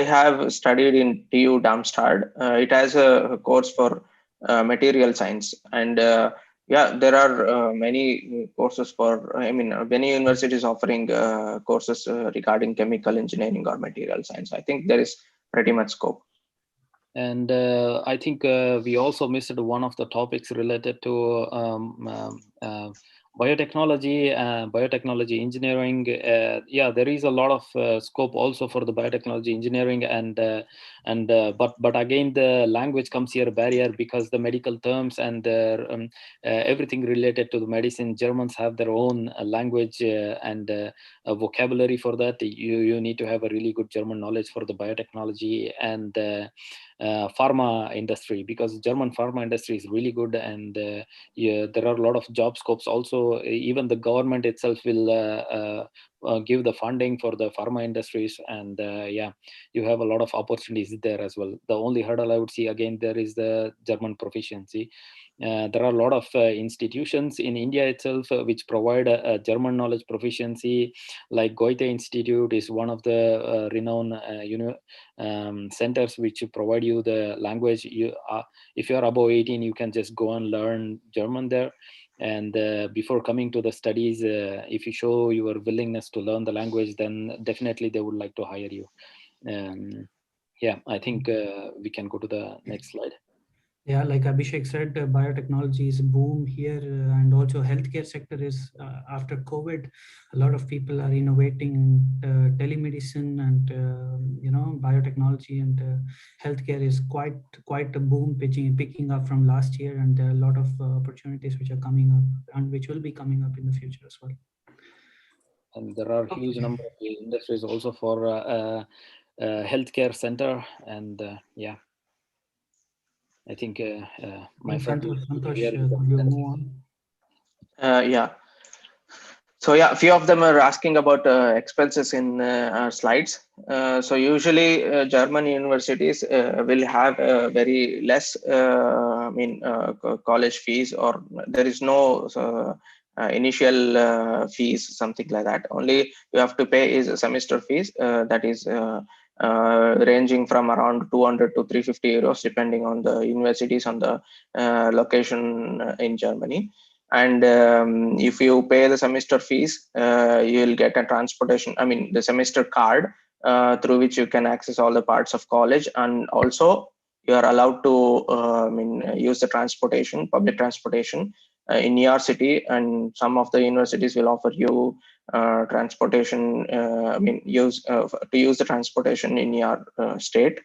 have studied in TU Darmstadt. It has a course for material science, and there are many courses for. Many universities offering courses regarding chemical engineering or material science. I think there is pretty much scope. And I think we also missed one of the topics related to biotechnology engineering. There is a lot of scope also for the biotechnology engineering, but again, the language comes here a barrier, because the medical terms and everything related to the medicine, Germans have their own language and vocabulary for that. You need to have a really good German knowledge for the biotechnology, and pharma industry, because German pharma industry is really good, and there are a lot of job scopes also. Even the government itself will give the funding for the pharma industries, and you have a lot of opportunities there as well. The only hurdle I would see again there is the German proficiency. There are a lot of institutions in India itself which provide a German knowledge proficiency, like Goethe Institute is one of the renowned centers which provide you the language. If you are above 18, you can just go and learn German there. And before coming to the studies, if you show your willingness to learn the language, then definitely they would like to hire you. I think we can go to the next slide. Yeah, like Abhishek said, biotechnology is a boom here, and also healthcare sector is after COVID. A lot of people are innovating telemedicine, and biotechnology and healthcare is quite a boom picking up from last year, and there are a lot of opportunities which are coming up and which will be coming up in the future as well. And there are huge number of industries also for healthcare center, and I think my friend Santhosh, could you move on? So a few of them are asking about expenses in our slides. So usually German universities will have very less college fees, or there is no initial fees, something like that. Only you have to pay is a semester fees, that is ranging from around 200 to 350 euros, depending on the universities, on the location in Germany. And if you pay the semester fees, you'll get a transportation, the semester card, through which you can access all the parts of college, and also you are allowed to use the transportation, public transportation in your city, and some of the universities will offer you transportation, to use the transportation in your state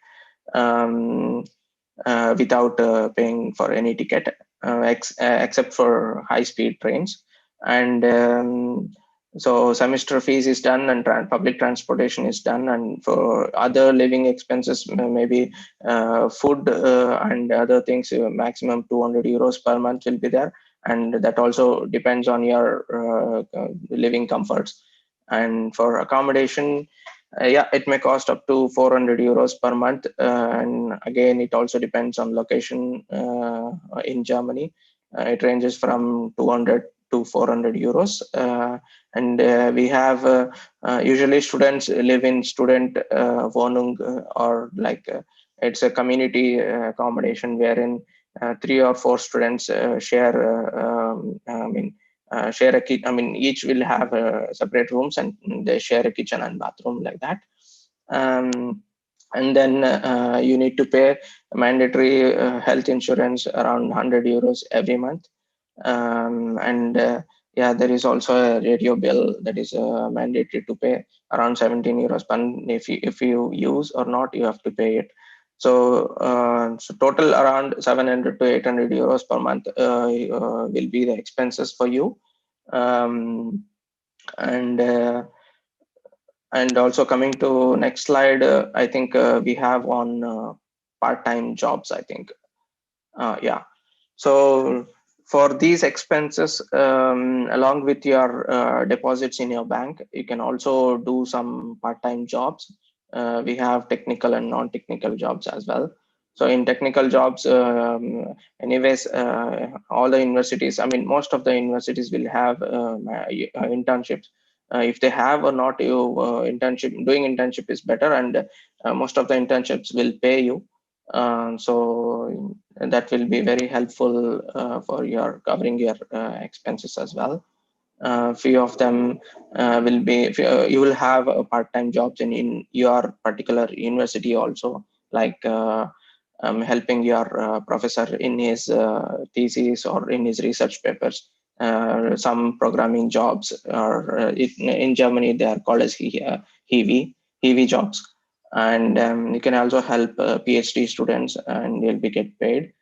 without paying for any ticket, except for high-speed trains. And so semester fees is done, and public transportation is done, and for other living expenses, maybe food and other things, maximum 200 euros per month will be there, and that also depends on your living comforts. And for accommodation, it may cost up to 400 euros per month, and again it also depends on location in Germany. It ranges from 200 to 400 euros, and we have usually students live in student Wohnung, or like it's a community accommodation wherein 3 or 4 students share share a kitchen. Each will have separate rooms, and they share a kitchen and bathroom, like that. And then you need to pay mandatory health insurance around 100 euros every month. There is also a radio bill that is mandatory to pay around 17 euros per month. If you use or not, you have to pay it. So total around 700 to 800 euros per month will be the expenses for you. And also coming to next slide, I think we have on part-time jobs, I think. So for these expenses, along with your deposits in your bank, you can also do some part-time jobs. We have technical and non-technical jobs as well. So in technical jobs, anyways, all the universities, most of the universities will have internships. If they have or not, doing internship is better, and most of the internships will pay you. So that will be very helpful for your covering your expenses as well. Few of them will be, you will have part-time jobs in your particular university also, like helping your professor in his thesis or in his research papers. Some programming jobs, or in Germany they are called as HEVI jobs. And you can also help PhD students, and you'll be get paid.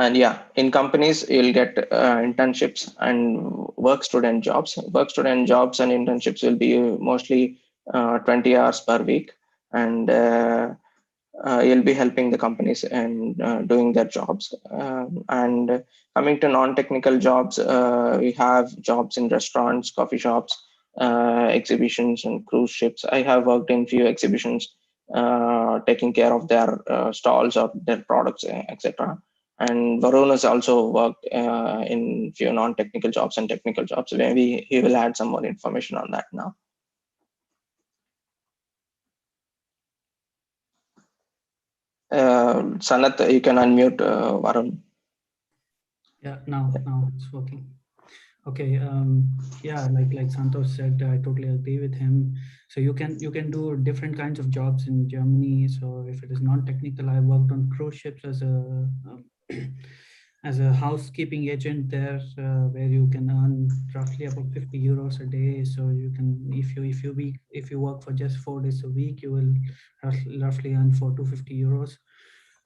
And in companies you'll get internships and work student jobs. Work student jobs and internships will be mostly 20 hours per week, and you'll be helping the companies and doing their jobs. And coming to non-technical jobs, we have jobs in restaurants, coffee shops, exhibitions, and cruise ships. I have worked in few exhibitions, taking care of their stalls or their products, etc. And Varun has also worked in few non-technical jobs and technical jobs. Maybe he will add some more information on that now. Sanath, you can unmute Varun. Yeah, now it's working. Okay. Yeah, like Santhosh said, I totally agree with him. So you can do different kinds of jobs in Germany. So if it is non-technical, I worked on cruise ships as a as a housekeeping agent there, where you can earn roughly about 50 euros a day. So you can, if you work for just 4 days a week, you will roughly earn 250 euros.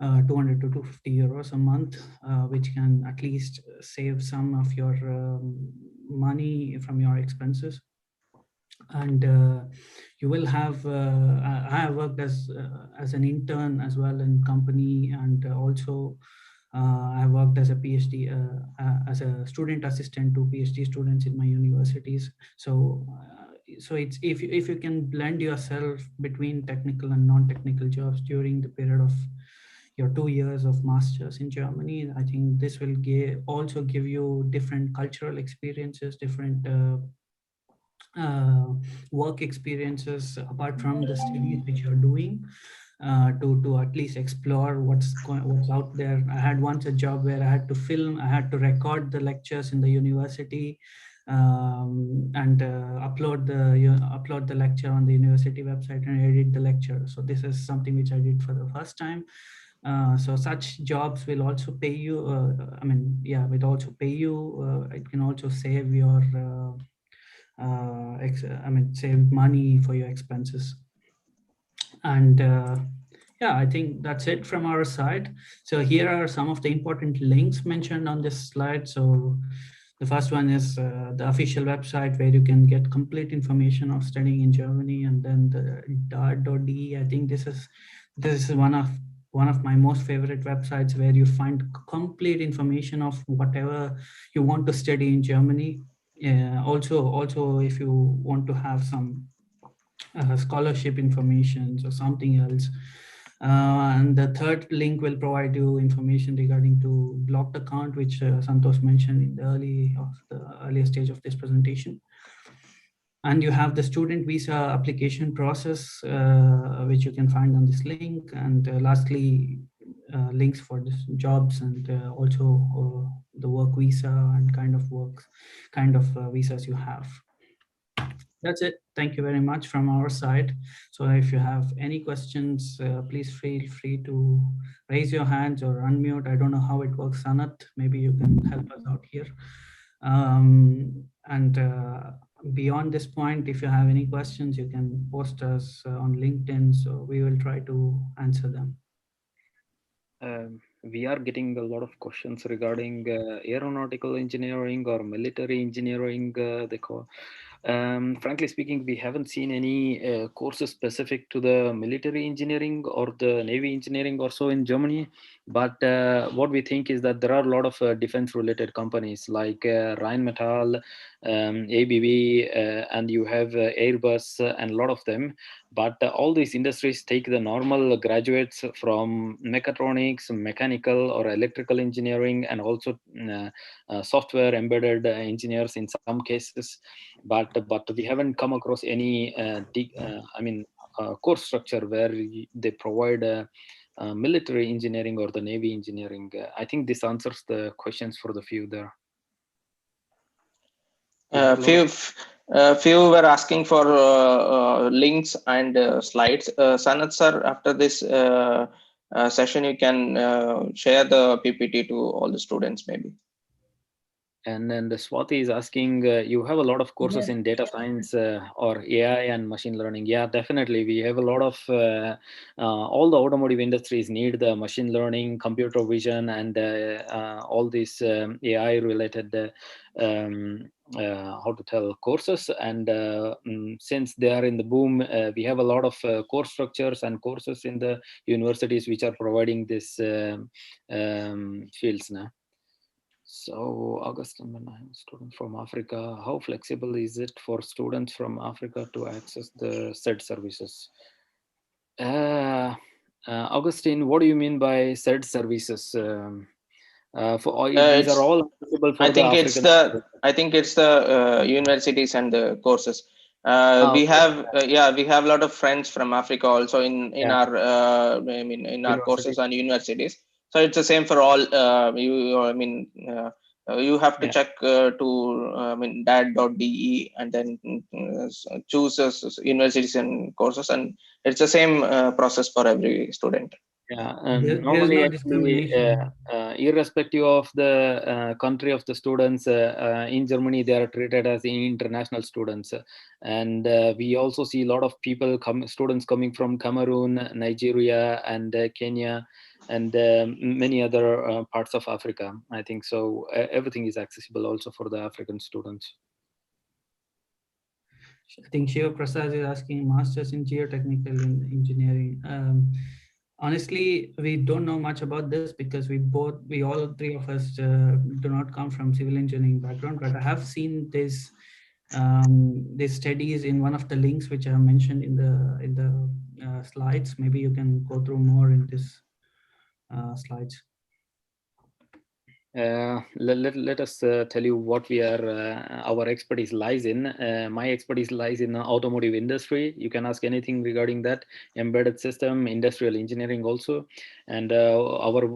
200 to 250 euros a month, which can at least save some of your money from your expenses. And you will have, I have worked as an intern as well in company, and also I worked as a PhD, as a student assistant to PhD students in my universities. So so it's if you can blend yourself between technical and non-technical jobs during the period of your 2 years of masters in Germany, I think this will also give you different cultural experiences, different work experiences apart from the studies which you're doing, to at least explore what's out there. I had once a job where I had to film, I had to record the lectures in the university, and upload the lecture on the university website and edit the lecture. So this is something which I did for the first time. So such jobs will also pay you. Will also pay you. It can also save your, save money for your expenses. And yeah, I think that's it from our side. So here are some of the important links mentioned on this slide. So the first one is the official website where you can get complete information of studying in Germany, and then the DART.de. I think this is one of my most favorite websites, where you find complete information of whatever you want to study in Germany. Also, if you want to have some scholarship information or something else. And the third link will provide you information regarding to blocked account, which Santhosh mentioned in the earlier stage of this presentation. And you have the student visa application process, which you can find on this link. And lastly, links for the jobs, and also the work visa and kind of visas you have. That's it. Thank you very much from our side. So if you have any questions, please feel free to raise your hands or unmute. I don't know how it works, Sanath. Maybe you can help us out here. And beyond this point, if you have any questions, you can post us on LinkedIn. So we will try to answer them. We are getting a lot of questions regarding aeronautical engineering or military engineering, they call. Frankly speaking, we haven't seen any courses specific to the military engineering or the Navy engineering or so in Germany. But what we think is that there are a lot of defense-related companies like Rheinmetall, ABB, and you have Airbus and a lot of them. But all these industries take the normal graduates from mechatronics, mechanical or electrical engineering, and also software embedded engineers in some cases. But we haven't come across any course structure where they provide military engineering or the Navy engineering. I think this answers the questions for the few there. Few were asking for links and slides. Sanath sir, after this session, you can share the PPT to all the students maybe. And then the Swati is asking, you have a lot of courses in data science or AI and machine learning. Yeah, definitely. We have a lot of, all the automotive industries need the machine learning, computer vision, and all these AI related, how to tell, courses. And since they are in the boom, we have a lot of course structures and courses in the universities which are providing this fields now. So, Augustine, student from Africa, how flexible is it for students from Africa to access the said services? Augustine, what do you mean by said services? These are all accessible for I think the it's African. I think it's the universities and the courses. We have we have a lot of friends from Africa also in our in our courses and universities. So it's the same for all. You have to check to dad.de and then choose universities and courses, and it's the same process for every student. Yeah, and normally no actually, irrespective of the country of the students, in Germany they are treated as international students, and we also see a lot of people students coming from Cameroon, Nigeria, and Kenya, and many other parts of Africa. I think so. Everything is accessible also for the African students. I think Shiva Prasad is asking masters in geotechnical engineering. Honestly, we don't know much about this because we all three of us do not come from civil engineering background, but I have seen this these studies in one of the links which I have mentioned in the slides. Maybe you can go through more in this slides. Let us tell you what we are our expertise lies in. My expertise lies in the automotive industry. You can ask anything regarding that, embedded system, industrial engineering also. And our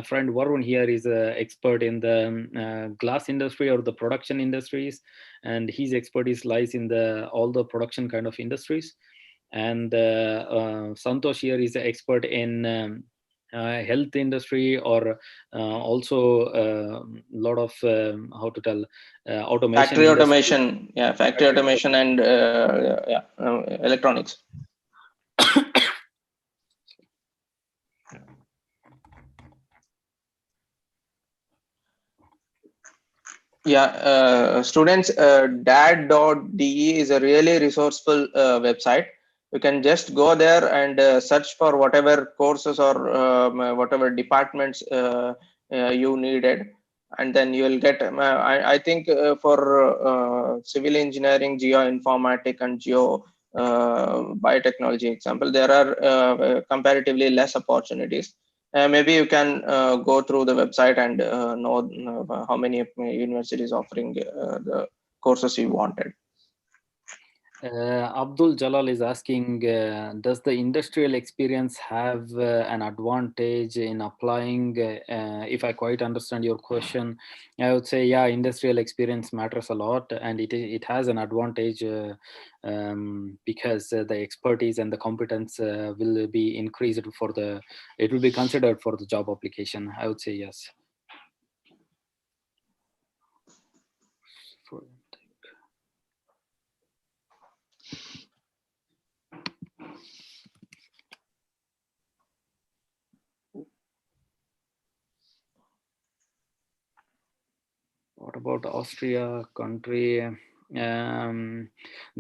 friend Varun here is an expert in the glass industry or the production industries, and his expertise lies in all the production kind of industries. And Santhosh here is an expert in health industry, or also a lot of how to tell automation factory industry. Automation, factory automation and electronics. Students, dad.de is a really resourceful website. You can just go there and search for whatever courses or whatever departments you needed, and then you will get. I think for civil engineering, geoinformatics, and biotechnology example, there are comparatively less opportunities. Maybe you can go through the website and know how many universities offering the courses you wanted. Abdul Jalal is asking, does the industrial experience have an advantage in applying? If I quite understand your question, I would say, yeah, industrial experience matters a lot, and it has an advantage because the expertise and the competence will be increased it will be considered for the job application. I would say yes. What about Austria country? There are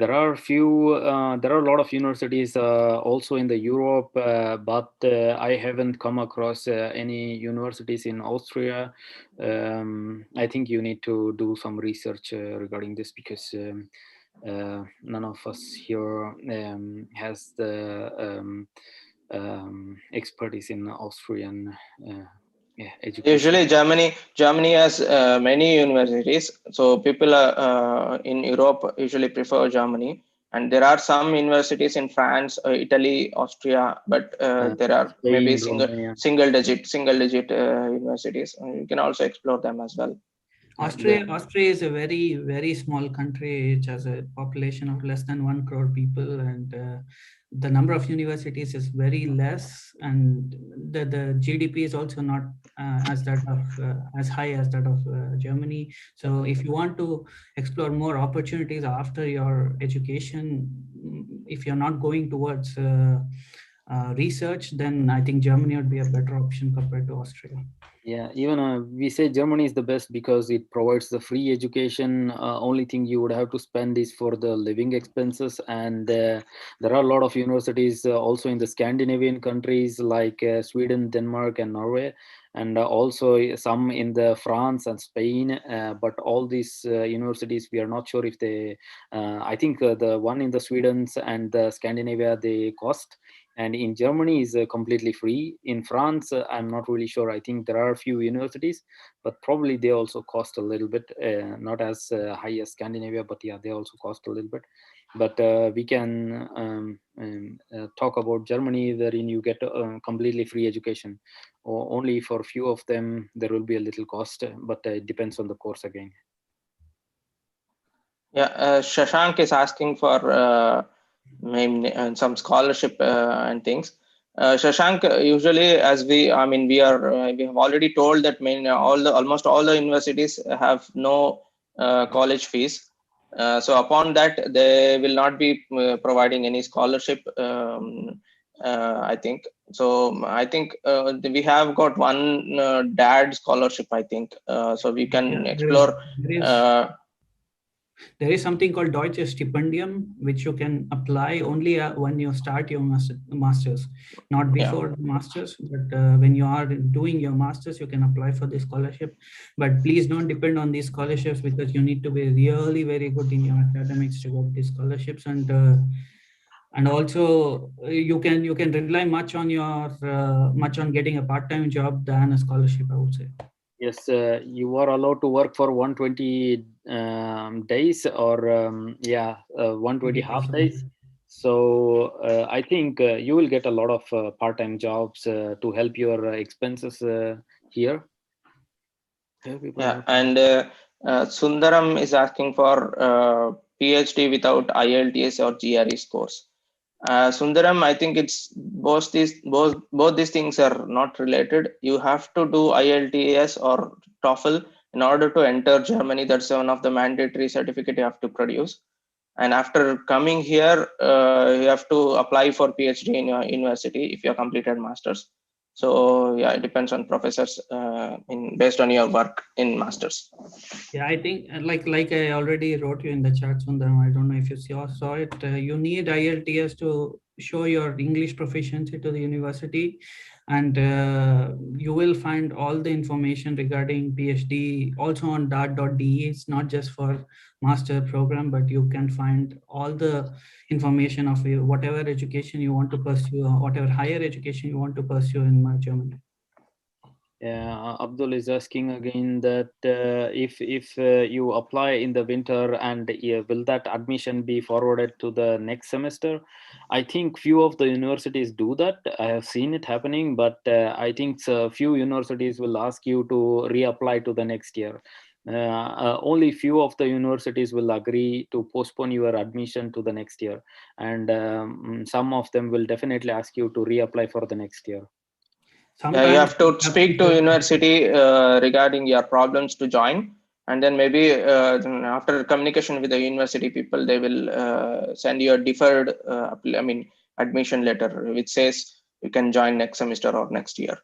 a lot of universities also in the Europe, but I haven't come across any universities in Austria. I think you need to do some research regarding this, because none of us here has the expertise in Austrian education. Usually Germany has many universities, so people in Europe usually prefer Germany, and there are some universities in France, Italy, Austria, but there are Spain, maybe Romania. single digit universities. You can also explore them as well. Austria is a very small country which has a population of less than 1 crore people, and the number of universities is very less, and the GDP is also not as high as that of Germany. So if you want to explore more opportunities after your education, if you're not going towards research, then I think Germany would be a better option compared to Austria. Yeah, even we say Germany is the best because it provides the free education. Only thing you would have to spend is for the living expenses. And there are a lot of universities also in the Scandinavian countries like Sweden, Denmark, and Norway, and also some in the France and Spain. But all these universities, we are not sure if they. I think the one in the Sweden and the Scandinavia, they cost. And in Germany is completely free. In France, I'm not really sure. I think there are a few universities, but probably they also cost a little bit, not as high as Scandinavia, but yeah, they also cost a little bit. But we can talk about Germany, wherein you get completely free education. Only for a few of them, there will be a little cost, but it depends on the course again. Yeah, Shashank is asking for maybe some scholarship and things. Shashank, usually as we have already told that almost all the universities have no college fees. So upon that, they will not be providing any scholarship. I think so. I think we have got one DAD scholarship. I think so. We can explore. There is something called Deutsche Stipendium, which you can apply only when you start your master's, not before the master's, but when you are doing your master's, you can apply for this scholarship. But please don't depend on these scholarships, because you need to be really very good in your academics to get these scholarships. And also you can rely much on getting a part-time job than a scholarship, I would say. Yes, you are allowed to work for 120 days or 120 half days. So I think you will get a lot of part-time jobs to help your expenses here. Yeah, and Sundaram is asking for PhD without IELTS or GRE scores. Sundaram, I think it's both these things are not related. You have to do IELTS or TOEFL in order to enter Germany. That's one of the mandatory certificate you have to produce. And after coming here, you have to apply for PhD in your university if you have completed masters. So yeah, it depends on professors based on your work in masters. Yeah, I think like I already wrote you in the chat, Sundaram. I don't know if you saw it. You need IELTS to show your English proficiency to the university, and you will find all the information regarding PhD also on dart.de. It's not just for master program, but you can find all the information of whatever education you want to pursue, or whatever higher education you want to pursue in Germany. Abdul is asking again that if you apply in the winter, and will that admission be forwarded to the next semester? I think few of the universities do that. I have seen it happening, but I think few universities will ask you to reapply to the next year. Only few of the universities will agree to postpone your admission to the next year, and some of them will definitely ask you to reapply for the next year. You have to speak to university regarding your problems to join, and then maybe after communication with the university people, they will send you a deferred admission letter which says you can join next semester or next year.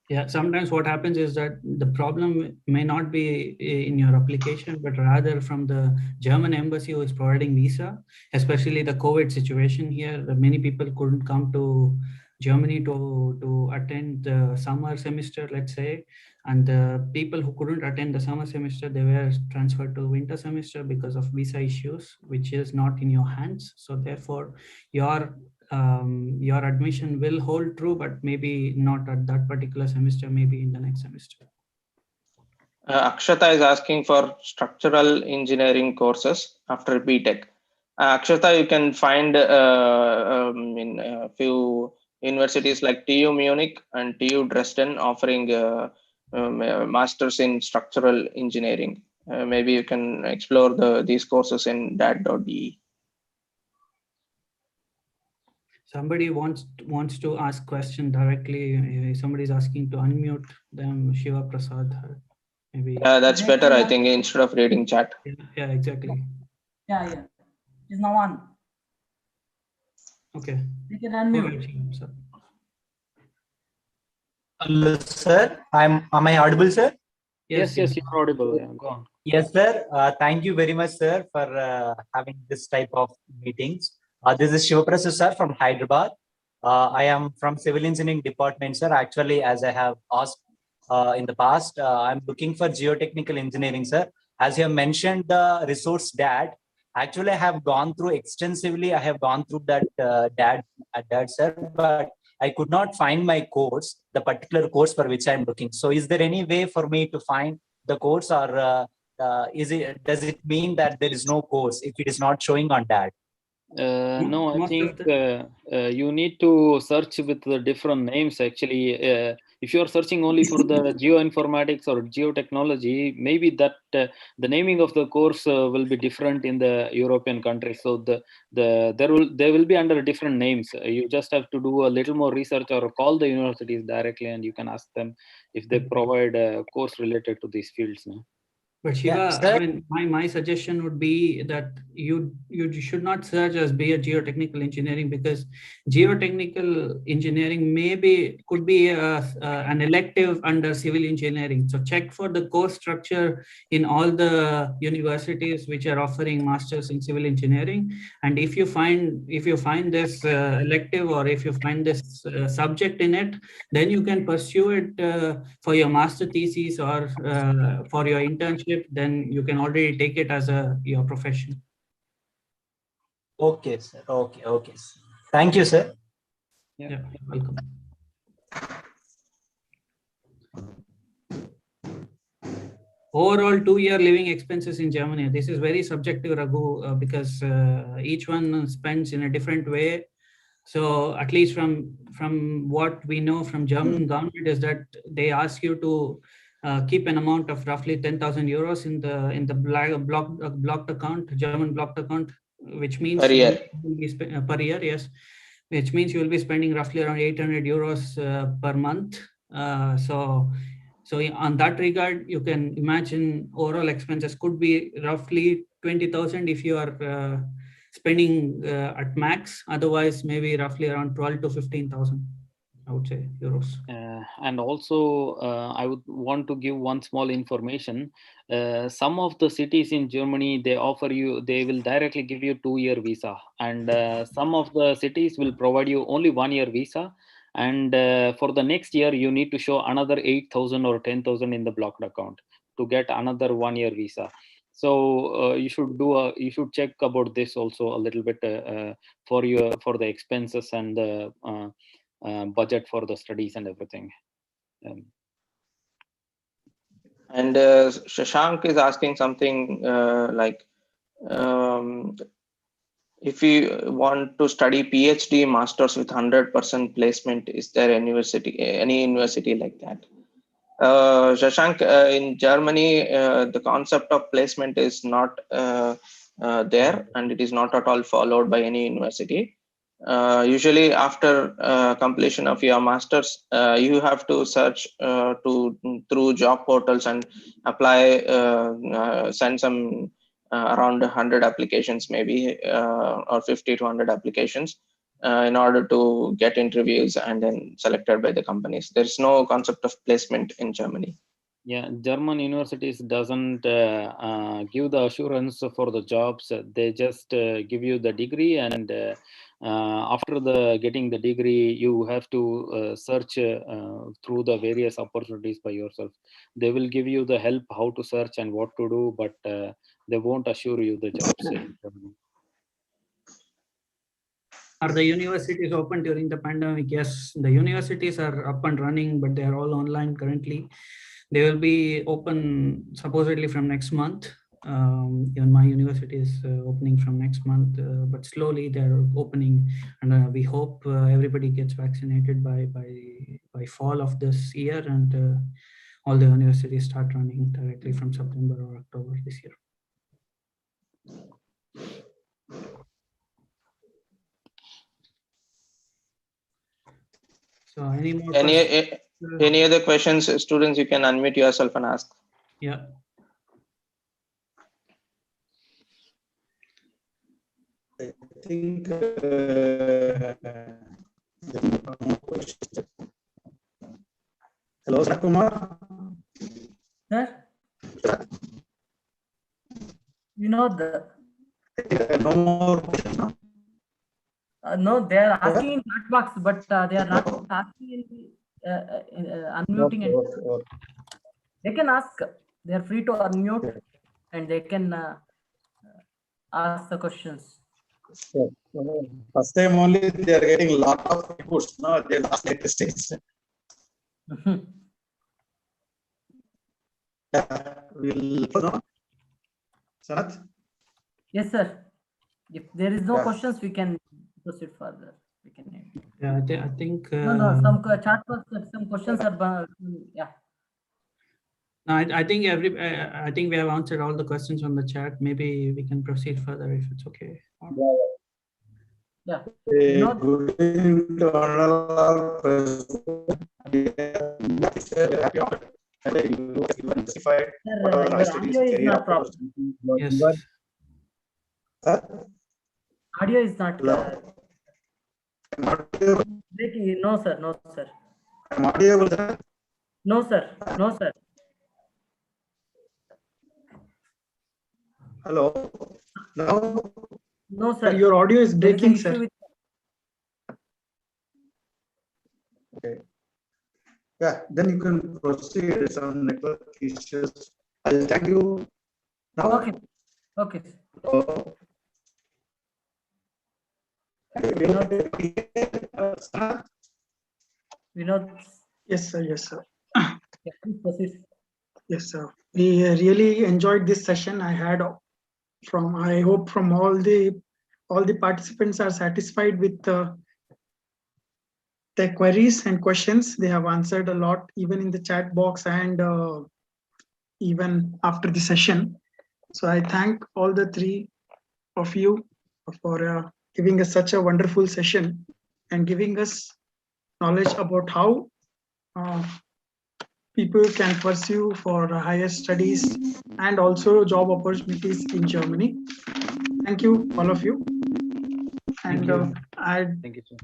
Yeah, sometimes what happens is that the problem may not be in your application, but rather from the German embassy who is providing visa, especially the COVID situation here. Many people couldn't come to Germany to attend the summer semester, let's say, and the people who couldn't attend the summer semester, they were transferred to winter semester because of visa issues, which is not in your hands. So therefore, your admission will hold true, but maybe not at that particular semester, maybe in the next semester. Akshata is asking for structural engineering courses after BTech. Akshata, you can find in a few universities like TU Munich and TU Dresden offering masters in structural engineering. Maybe you can explore these courses in dat.de. Somebody wants to ask question directly. Somebody's asking to unmute them. Shiva Prasad, maybe. That's better, I think, instead of reading chat. Yeah, exactly. Yeah. It's now on. Okay. You can unmute. Okay, sir. Hello, sir. Am I audible, sir? Yes, you're audible. Yeah, go on. Yes, sir. Thank you very much, sir, for having this type of meetings. This is Shivaprasad, sir, from Hyderabad. I am from Civil Engineering Department, sir. Actually, as I have asked in the past, I'm looking for geotechnical engineering, sir. As you have mentioned, the resource DAD. Actually, I have gone through extensively. I have gone through that DAD, sir, but I could not find my course, the particular course for which I'm looking. So, is there any way for me to find the course, or does it mean that there is no course if it is not showing on that? No, I think you need to search with the different names. Actually, if you are searching only for the geoinformatics or geotechnology, maybe that the naming of the course will be different in the European countries. So they will be under different names. You just have to do a little more research or call the universities directly, and you can ask them if they provide a course related to these fields. No? But Shiva, I mean, my suggestion would be that you should not search as be a geotechnical engineering, because geotechnical engineering could be an elective under civil engineering. So check for the course structure in all the universities which are offering masters in civil engineering, and if you find this elective, or if you find this subject in it, then you can pursue it for your master thesis or for your internship. Then you can already take it as your profession. Okay, sir. Okay. Thank you, sir. Yeah, welcome. Overall 2-year living expenses in Germany. This is very subjective, Raghu, because each one spends in a different way. So at least from what we know from German government is that they ask you to keep an amount of roughly 10,000 euros in the blocked account, German blocked account, which means per year. Per year, yes, which means you will be spending roughly around 800 euros per month. So on that regard, you can imagine overall expenses could be roughly 20,000 if you are spending at max. Otherwise, maybe roughly around 12 to 15,000. I would say euros. And also, I would want to give one small information. Some of the cities in Germany, they will directly give you 2-year visa, and some of the cities will provide you only 1-year visa. And for the next year, you need to show another 8,000 or 10,000 in the blocked account to get another 1-year visa. So you should check about this also a little bit for the expenses and the budget for the studies and everything. And Shashank is asking something like, if you want to study PhD masters with 100% placement, is there any university like that? Shashank, in Germany, the concept of placement is not there, and it is not at all followed by any university. Usually after completion of your masters, you have to search through job portals and apply, send some around 100 applications maybe, or 50 to 100 applications in order to get interviews and then selected by the companies. There's no concept of placement in Germany. Yeah, German universities doesn't give the assurance for the jobs. They just give you the degree, and after getting the degree, you have to search through the various opportunities by yourself. They will give you the help how to search and what to do, but they won't assure you the jobs in Germany. Are the universities open during the pandemic? Yes, the universities are up and running, but they are all online currently. They will be open supposedly from next month. Even my university is opening from next month, but slowly they're opening, and we hope everybody gets vaccinated by fall of this year, and all the universities start running directly from September or October this year. So any more questions? Any other questions, students? You can unmute yourself and ask. Yeah. I think hello, Sanath Kumar. Sir, no, No more questions, no? no, they are asking in chat box, but they are not asking in unmuting. Okay, And okay. they can ask. They are free to unmute and they can ask the questions. Sure. First time only they are getting a lot of inputs. No, they last latest stage. We'll no. Sanath? Yes, sir. If there is no Yeah. questions, we can proceed further. We can. Yeah, I think. No, some chat box, some questions are. Yeah. No, I think I think we have answered all the questions on the chat. Maybe we can proceed further if it's okay. Yeah. Good evening to all. Sir, your audio is not proper. Yes. Audio is not. Breaking. No, sir. No, sir. I'm audible, sir. No, sir. No, sir. Hello. No. No, sir. Your audio is There is an breaking, issue sir. with. Okay. Yeah, then you can proceed. Some network issues. I'll thank you now. Okay. Okay. Vinod. Yes, sir. Yes, sir. Yeah, please proceed. Yes, sir. We really enjoyed this session. I hope from all the participants are satisfied with their queries and questions. They have answered a lot, even in the chat box and even after the session. So I thank all the three of you for giving us such a wonderful session and giving us knowledge about how people can pursue for higher studies and also job opportunities in Germany. Thank you, all of you. And Thank you, sir.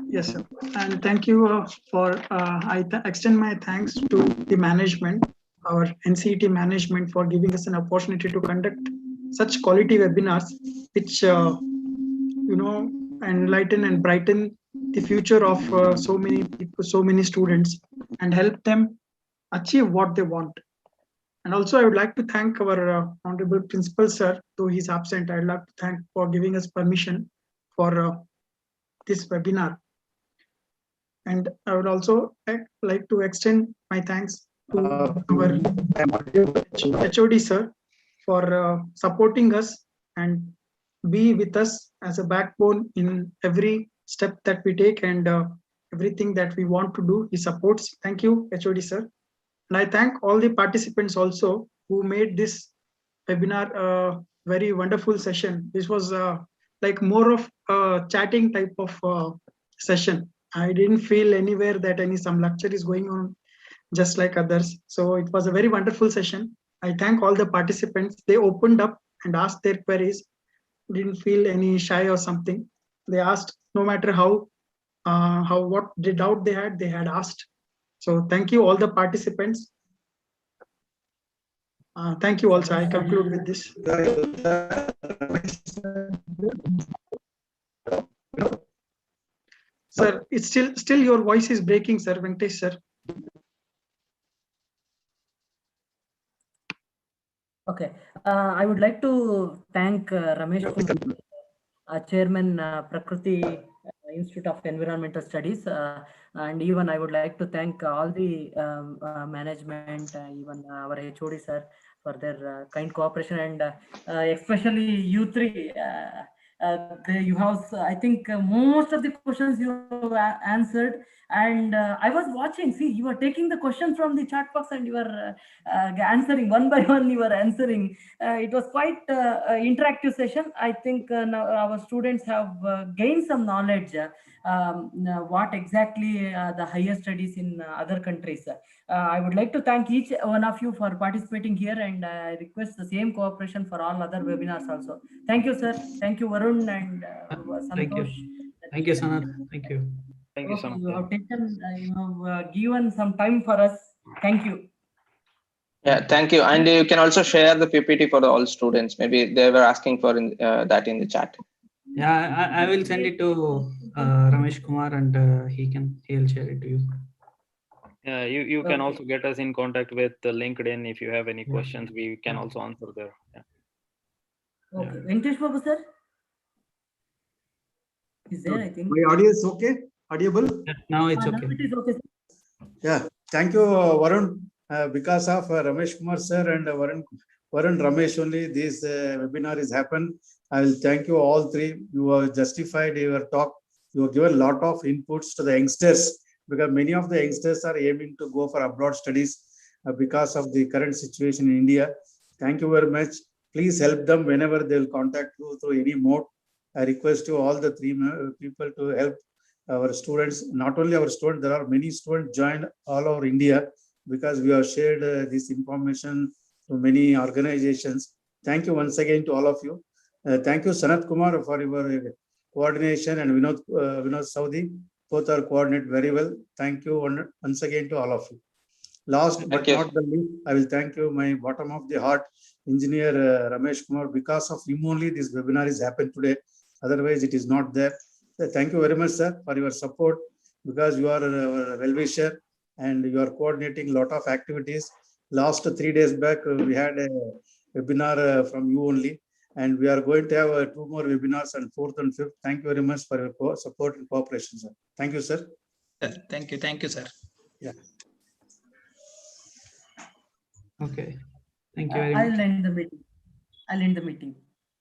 yes, sir. And thank you I extend my thanks to the management, our NCET management, for giving us an opportunity to conduct such quality webinars, which enlighten and brighten the future of so many people, so many students, and help them achieve what they want. And also, I would like to thank our honorable principal, sir. Though he's absent, I'd like to thank for giving us permission for this webinar. And I would also like to extend my thanks to our HOD, sir, for supporting us and be with us as a backbone in every step that we take and everything that we want to do. He supports. Thank you, HOD, sir. And I thank all the participants also who made this webinar a very wonderful session. This was like more of a chatting type of session. I didn't feel anywhere that some lecture is going on just like others. So it was a very wonderful session. I thank all the participants. They opened up and asked their queries. Didn't feel any shy or something. They asked no matter what the doubt they had asked. So thank you all the participants. Thank you also. I conclude with this. Sir, it's still your voice is breaking, sir. Venkatesh, sir. Okay. I would like to thank Ramesh Kumar, Chairman, Prakruthi Institute of Environmental Studies, and even I would like to thank all the management, even our HOD sir, for their kind cooperation, and especially you three. You have, I think, most of the questions you have answered, And I was watching, see, you were taking the questions from the chat box and you were answering one by one, you were answering. It was quite interactive session. I think now our students have gained some knowledge what exactly the higher studies in other countries. I would like to thank each one of you for participating here, and I request the same cooperation for all other webinars also. Thank you, sir. Thank you, Varun and Thank you. Santosh. Thank you, Sanath. Thank you. Thank you so Okay, much. you have taken, you have given some time for us. Thank you. Yeah, thank you. And you can also share the PPT for all students. Maybe they were asking for that in the chat. Yeah, I will send it to Ramesh Kumar, and he'll share it to you. You can Okay. also get us in contact with LinkedIn if you have any questions. We can also answer there. Yeah. Okay, Venkatesh Babu sir is there, I think. My audio is okay? Audible? Now it's okay. Now it is okay, sir. Yeah, thank you, Varun. Because of Ramesh Kumar sir and Varun Ramesh only, this webinar is happened. I will thank you all three. You have justified your talk. You have given a lot of inputs to the youngsters, because many of the youngsters are aiming to go for abroad studies because of the current situation in India. Thank you very much. Please help them whenever they will contact you through any mode. I request you all the three people to help our students. Not only our students, there are many students joined all over India, because we have shared this information to many organizations. Thank you once again to all of you. Thank you, Sanath Kumar, for your coordination, and Vinod Saudi. Both are coordinate very well. Thank you once again to all of you. Last but not the least, I will thank you, my bottom of the heart, Engineer Ramesh Kumar. Because of him only this webinar is happened today. Otherwise, it is not there. So thank you very much, sir, for your support, because you are a well-wisher and you are coordinating a lot of activities. Last 3 days back, we had a webinar from you only, and we are going to have 2 more webinars on 4th and 5th. Thank you very much for your support and cooperation, sir. Thank you, sir. Thank you, sir. Yeah. Okay. Thank you very much. I'll end the meeting.